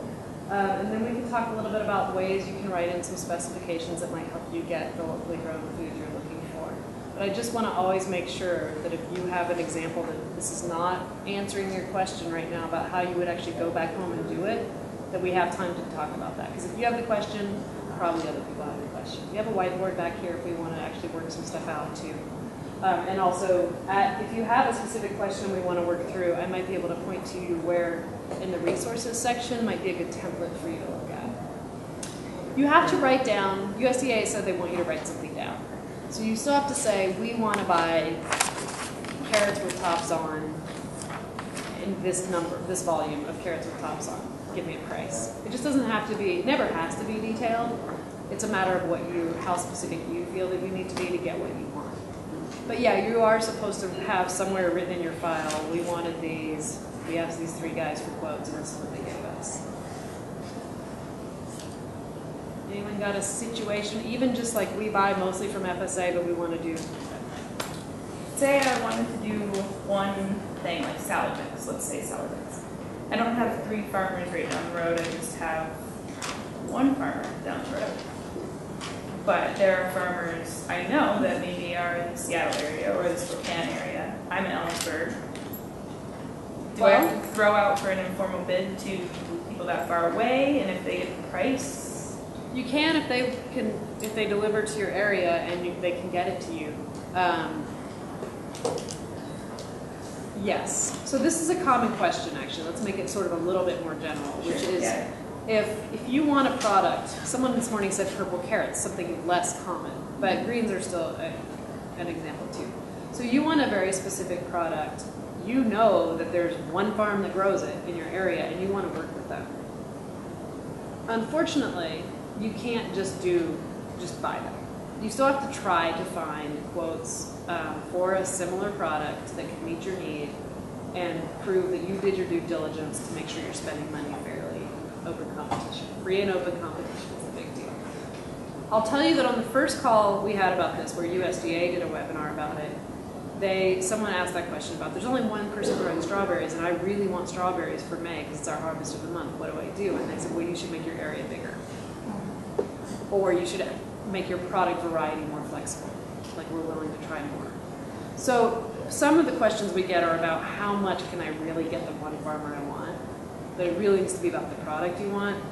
And then we can talk a little bit about ways you can write in some specifications that might help you get the locally grown food you're looking for. But I just want to always make sure that if you have an example that this is not answering your question right now about how you would actually go back home and do it, that we have time to talk about that. Because if you have the question, probably other people have the question. We have a whiteboard back here if we want to actually work some stuff out too. And also, if you have a specific question we want to work through, I might be able to point to you where in the resources section might be a good template for you to look at. You have to write down, USDA said they want you to write something down. So you still have to say, we want to buy carrots with tops on in this number, this volume of carrots with tops on. Give me a price. It just doesn't have to be, it never has to be detailed. It's a matter of how specific you feel that you need to be to get what you want. But yeah, you are supposed to have somewhere written in your file, we wanted these, we asked these 3 guys for quotes, and this is what they gave us. Anyone got a situation, even just like we buy mostly from FSA, but we want to do? Say I wanted to do one thing, like salad mix, let's say salad mix. I don't have 3 farmers right down the road, I just have 1 farmer down the road. But there are farmers I know that maybe are in the Seattle area or the Spokane area. I'm in Ellensburg. Do I have to throw out for an informal bid to people that far away, and if they get the price? You can if they deliver to your area and they can get it to you. Yes. So this is a common question, actually. Let's make it sort of a little bit more general, which is if you want a product, someone this morning said purple carrots, something less common, but greens are still an example too. So you want a very specific product. You know that there's 1 farm that grows it in your area, and you want to work with them. Unfortunately, you can't just buy them. You still have to try to find quotes for a similar product that can meet your need and prove that you did your due diligence to make sure you're spending money fairly. Open competition. Free and open competition is a big deal. I'll tell you that on the first call we had about this, where USDA did a webinar about it, someone asked that question about, there's only 1 person growing strawberries, and I really want strawberries for May because it's our harvest of the month. What do I do? And they said, well, you should make your area bigger. Or you should make your product variety more flexible. Like we're willing to try more. So some of the questions we get are about how much can I really get the one farmer I want. But it really needs to be about the product you want,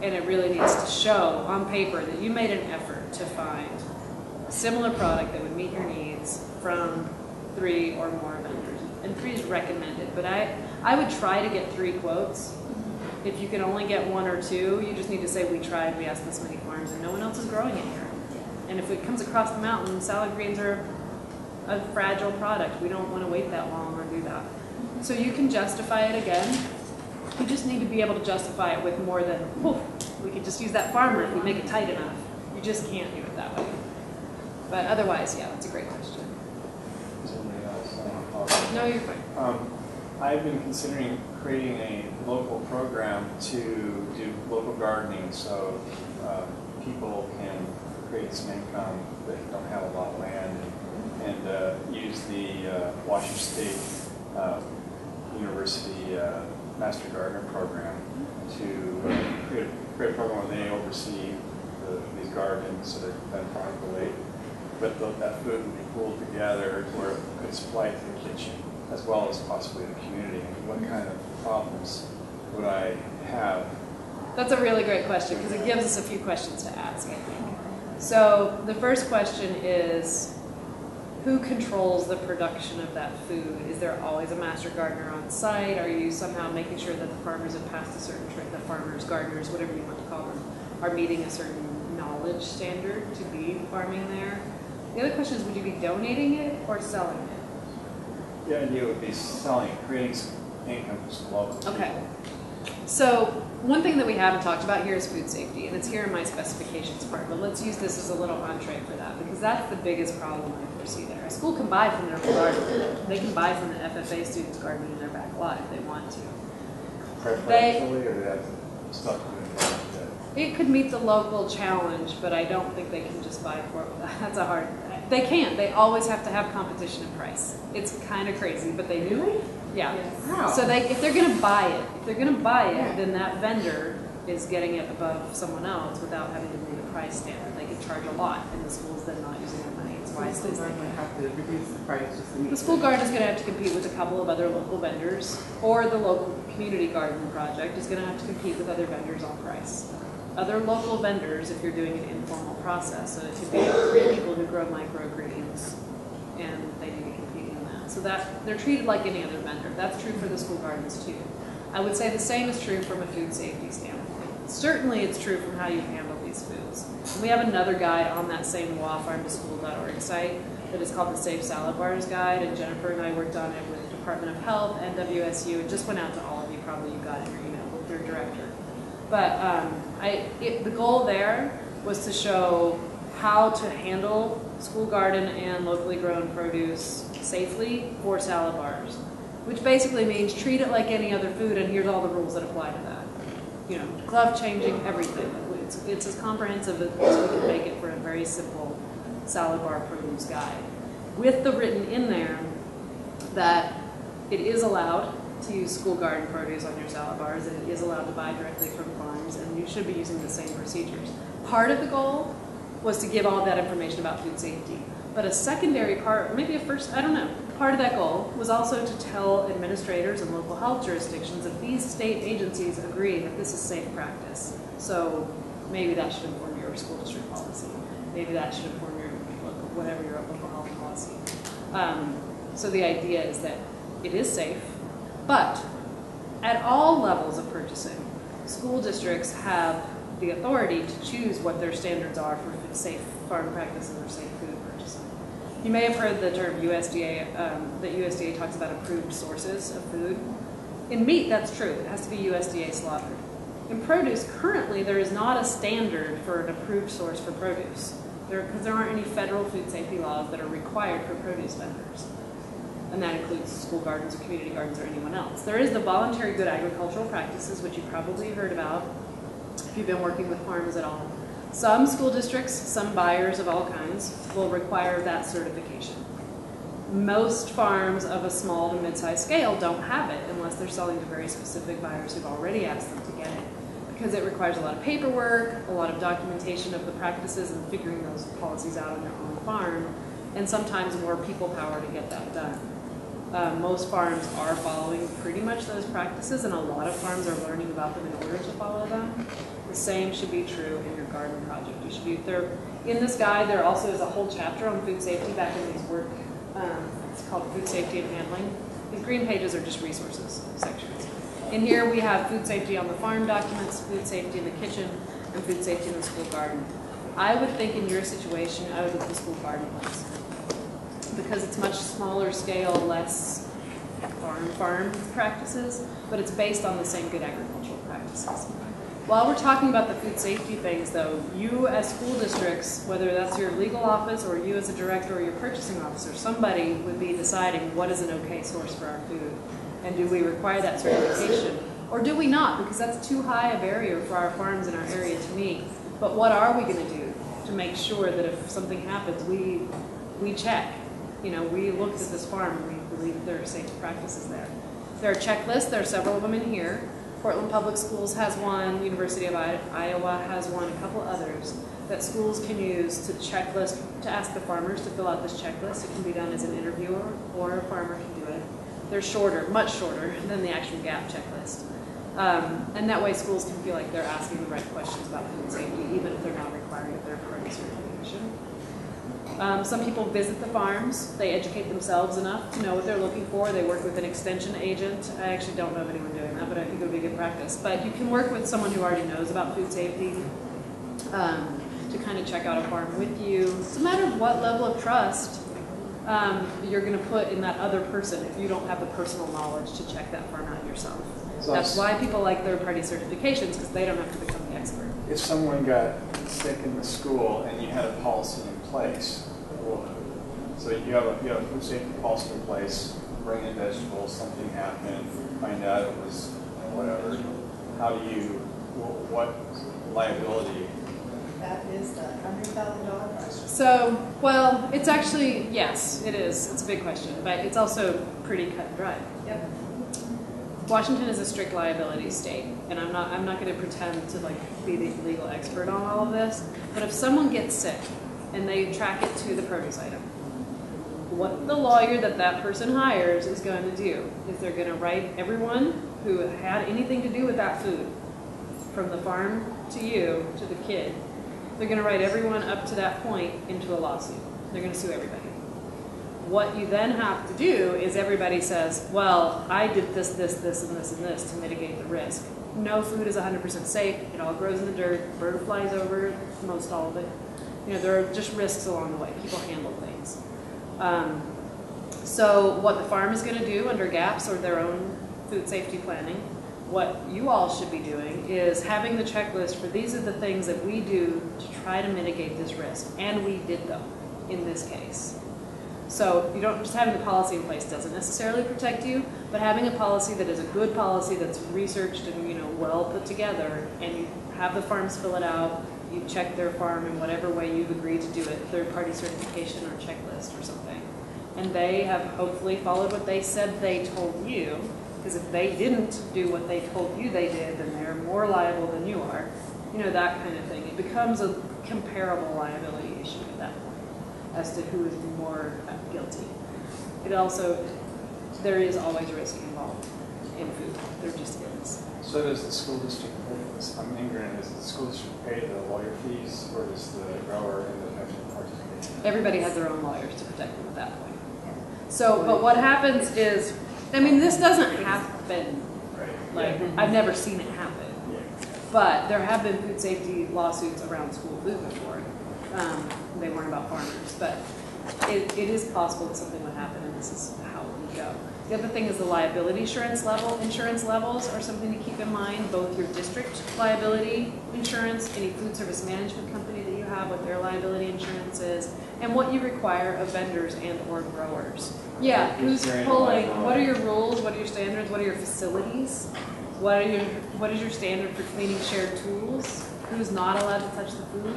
and it really needs to show on paper that you made an effort to find a similar product that would meet your needs from 3 or more vendors. And 3 is recommended, but I would try to get 3 quotes. If you can only get 1 or 2, you just need to say, we tried, we asked this many farms, and no one else is growing it here. And if it comes across the mountain, salad greens are a fragile product. We don't want to wait that long or do that. So you can justify it again. You just need to be able to justify it with more than, we could just use that farmer if we make it tight enough. You just can't do it that way. But otherwise, yeah, that's a great question. No, you're fine. I've been considering creating a local program to do local gardening, so people can create some income that don't have a lot of land, and use the Washington State University Master Gardener program to create a program where they oversee these gardens so they're done properly. But that food would be pooled together where it could supply to the kitchen as well as possibly the community. And what kind of problems would I have? That's a really great question because it gives us a few questions to ask, I think. So the first question is, who controls the production of that food? Is there always a master gardener on site? Are you somehow making sure that the farmers have passed a certain trick, the farmers, gardeners, whatever you want to call them, are meeting a certain knowledge standard to be farming there? The other question is, would you be donating it or selling it? The idea would be selling it, creating some income for some local people. Okay. So one thing that we haven't talked about here is food safety, and it's here in my specifications part, but let's use this as a little entree for that, because that's the biggest problem I foresee there. A school can buy from their garden. They can buy from the FFA students' garden in their back lot if they want to. Preferentially, or that's stuff to it could meet the local challenge, but I don't think they can just buy for it. That's a hard, they can't. They always have to have competition in price. It's kind of crazy, but they do. Really? Yeah. Yes. Wow. So if they're going to buy it, then that vendor is getting it above someone else without having to meet a price standard. They can charge a lot, and the school's then not using their money. It's wisely. The school garden would have to reduce the price just to meet. The school garden is going to have to compete with a couple of other local vendors, or the local community garden project is going to have to compete with other vendors on price. Other local vendors, if you're doing an informal process, so it could be 3 people who grow microgreens, and they need to compete in that. So that they're treated like any other vendor. That's true for the school gardens too. I would say the same is true from a food safety standpoint. Certainly it's true from how you handle these foods. And we have another guide on that same farmtoschool.org site that is called the Safe Salad Bars Guide, and Jennifer and I worked on it with the Department of Health and WSU. It just went out to all of you, probably you got it in your email with your director. But the goal there was to show how to handle school garden and locally grown produce safely for salad bars, which basically means treat it like any other food, and here's all the rules that apply to that. You know, glove changing, everything. It's as comprehensive as we can make it for a very simple salad bar produce guide, with the written in there that it is allowed to use school garden produce on your salad bars, and it is allowed to buy directly from farms, and you should be using the same procedures. Part of the goal was to give all that information about food safety, but a secondary part, maybe a first, I don't know, part of that goal was also to tell administrators and local health jurisdictions that these state agencies agree that this is safe practice. So maybe that should inform your school district policy. Maybe that should inform your local, whatever your local health policy. So the idea is that it is safe. But at all levels of purchasing, school districts have the authority to choose what their standards are for safe farm practices or safe food purchasing. You may have heard the term USDA, that USDA talks about approved sources of food. In meat, that's true. It has to be USDA slaughtered. In produce, currently there is not a standard for an approved source for produce, because there aren't any federal food safety laws that are required for produce vendors. And that includes school gardens or community gardens or anyone else. There is the voluntary good agricultural practices, which you've probably heard about if you've been working with farms at all. Some school districts, some buyers of all kinds, will require that certification. Most farms of a small to mid-sized scale don't have it unless they're selling to very specific buyers who've already asked them to get it. because it requires a lot of paperwork, a lot of documentation of the practices and figuring those policies out on their own farm, and sometimes more people power to get that done. Most farms are following pretty much those practices, and a lot of farms are learning about them in order to follow them. The same should be true in your garden project. You should be there. In this guide, there also is a whole chapter on food safety back in these work. It's called Food Safety and Handling. These green pages are just resources sections. In here, we have food safety on the farm documents, food safety in the kitchen, and food safety in the school garden. I would think in your situation, I would look at the school garden place, because it's much smaller scale, less farm practices, but it's based on the same good agricultural practices. While we're talking about the food safety things though, you as school districts, whether that's your legal office or you as a director or your purchasing officer, somebody would be deciding what is an okay source for our food, and do we require that certification, or do we not, because that's too high a barrier for our farms in our area to meet. But what are we going to do to make sure that if something happens, we check? You know, we looked at this farm and we believe there are safe practices there. There are checklists. There are several of them in here. Portland Public Schools has one. University of Iowa has one. A couple others that schools can use to checklist, to ask the farmers to fill out this checklist. It can be done as an interviewer or a farmer can do it. They're shorter, much shorter than the actual GAP checklist. And that way schools can feel like they're asking the right questions about food safety, even if they're not requiring a third-party certification. Some people visit the farms. They educate themselves enough to know what they're looking for. They work with an extension agent. I actually don't know of anyone doing that, but I think it would be good practice. But you can work with someone who already knows about food safety to kind of check out a farm with you. It's a matter of what level of trust you're going to put in that other person if you don't have the personal knowledge to check that farm out yourself. That's why people like third-party certifications, because they don't have to become the expert. If someone got sick in the school and you had a policy in place, so you have a food safety policy in place, bring in vegetables, something happened, find out it was whatever, how do you, what liability? That is the $100,000 question. So, well, it's actually, yes, it is. It's a big question, but it's also pretty cut and dry. Yep. Washington is a strict liability state, and I'm not going to pretend to like be the legal expert on all of this, but if someone gets sick and they track it to the produce item, what the lawyer that person hires is going to do is they're going to write everyone who had anything to do with that food, from the farm to you to the kid, they're going to write everyone up to that point into a lawsuit. They're going to sue everybody. What you then have to do is everybody says, well, I did this, this, this, and this, and this to mitigate the risk. No food is 100% safe. It all grows in the dirt. Bird flies over it, most all of it. You know, there are just risks along the way. People handle things. So what the farm is going to do under GAPS or their own food safety planning, what you all should be doing is having the checklist for these are the things that we do to try to mitigate this risk. And we did them in this case. So you don't just having the policy in place doesn't necessarily protect you, but having a policy that is a good policy that's researched and well put together, and you have the farms fill it out, you check their farm in whatever way you've agreed to do it, third-party certification or checklist or something, and they have hopefully followed what they said they told you, because if they didn't do what they told you they did, then they're more liable than you are, that kind of thing. It becomes a comparable liability issue at that point as to who is more guilty. It also, there is always risk involved in food. There just is. So does the school district pay this? I'm ignorant. Does the school district pay the lawyer fees, or does the grower and the vegetable participate? Everybody has their own lawyers to protect them at that point. So, but what happens is, this doesn't happen. Right. Like, I've never seen it happen. Yeah. But there have been food safety lawsuits around school food before. They weren't about farmers, but it is possible that something would happen, and this is how it would go. The other thing is the liability insurance levels are something to keep in mind, both your district liability insurance, any food service management company that you have, what their liability insurance is, and what you require of vendors and or growers. Yeah, who's pulling, what are your rules, what are your standards, what are your facilities, what is your standard for cleaning shared tools? Who's not allowed to touch the food?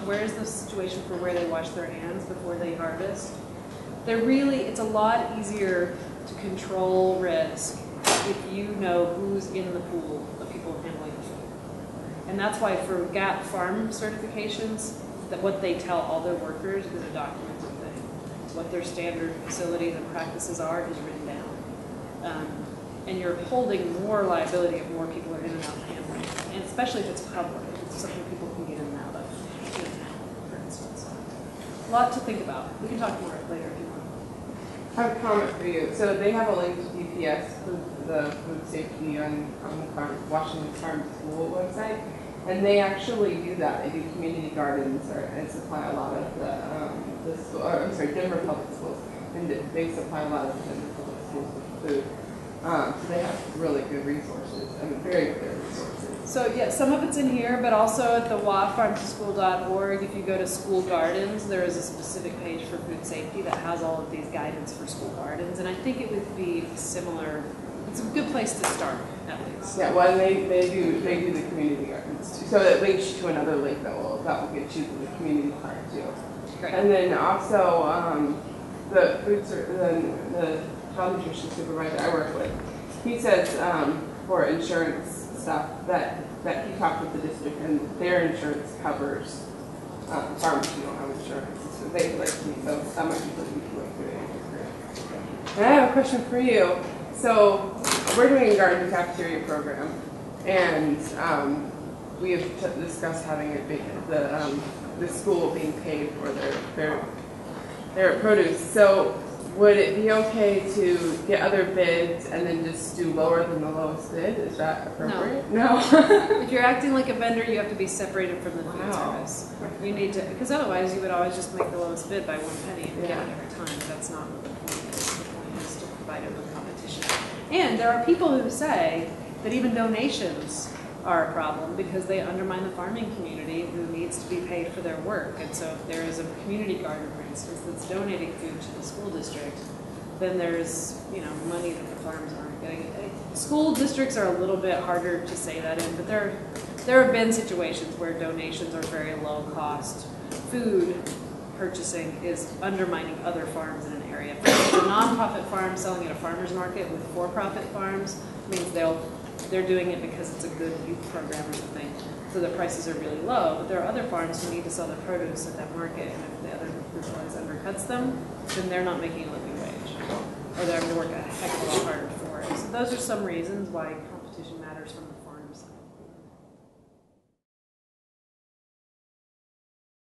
Where's the situation for where they wash their hands before they harvest? It's a lot easier to control risk if you know who's in the pool of people handling the food. And that's why for GAP farm certifications, that what they tell all their workers is a documented thing. What their standard facilities and practices are is written down. And you're holding more liability if more people are in and out of handling, and especially if it's public, if it's something people can get in and out of, for instance. A lot to think about. We can talk more later if you want. I have a comment for you. So they have a link to DPS, the food safety on the Washington Farm School website, and they actually do that. They do community gardens and supply a lot of Denver Public Schools, and they supply a lot of the Denver Public Schools with food. So they have really good resources, very clear resources. So yeah, some of it's in here, but also at the wafarmtoschool.org, if you go to school gardens, there is a specific page for food safety that has all of these guidance for school gardens, and I think it would be similar. It's a good place to start, at least. Yeah, well, they do the community gardens too. So it links you to another link that will get you to the community part too. Great. And then also the child nutrition supervisor I work with, he says for insurance stuff that he talked with the district and their insurance covers farmers who don't have insurance. So they like me, so that might be something to look through. And I have a question for you. So we're doing a garden cafeteria program, and we have discussed having the school being paid for their produce. So would it be okay to get other bids and then just do lower than the lowest bid? Is that appropriate? No. If you're acting like a vendor, you have to be separated from the food service. You need to, because otherwise you would always just make the lowest bid by 1 penny and get it every time. That's not what the point is. The point is to provide open competition. And there are people who say that even donations are a problem because they undermine the farming community who needs to be paid for their work. And so if there is a community garden, for instance, that's donating food to the school district, then there's money that the farms aren't getting. School districts are a little bit harder to say that in, but there have been situations where donations are very low cost. Food purchasing is undermining other farms in an area. For instance, a nonprofit farm selling at a farmer's market with for-profit farms means they're doing it because it's a good youth program or something, so the prices are really low. But there are other farms who need to sell their produce at that market, and if the other group always undercuts them, then they're not making a living wage, or they're having to work a heck of a lot harder for it. So those are some reasons why competition matters from the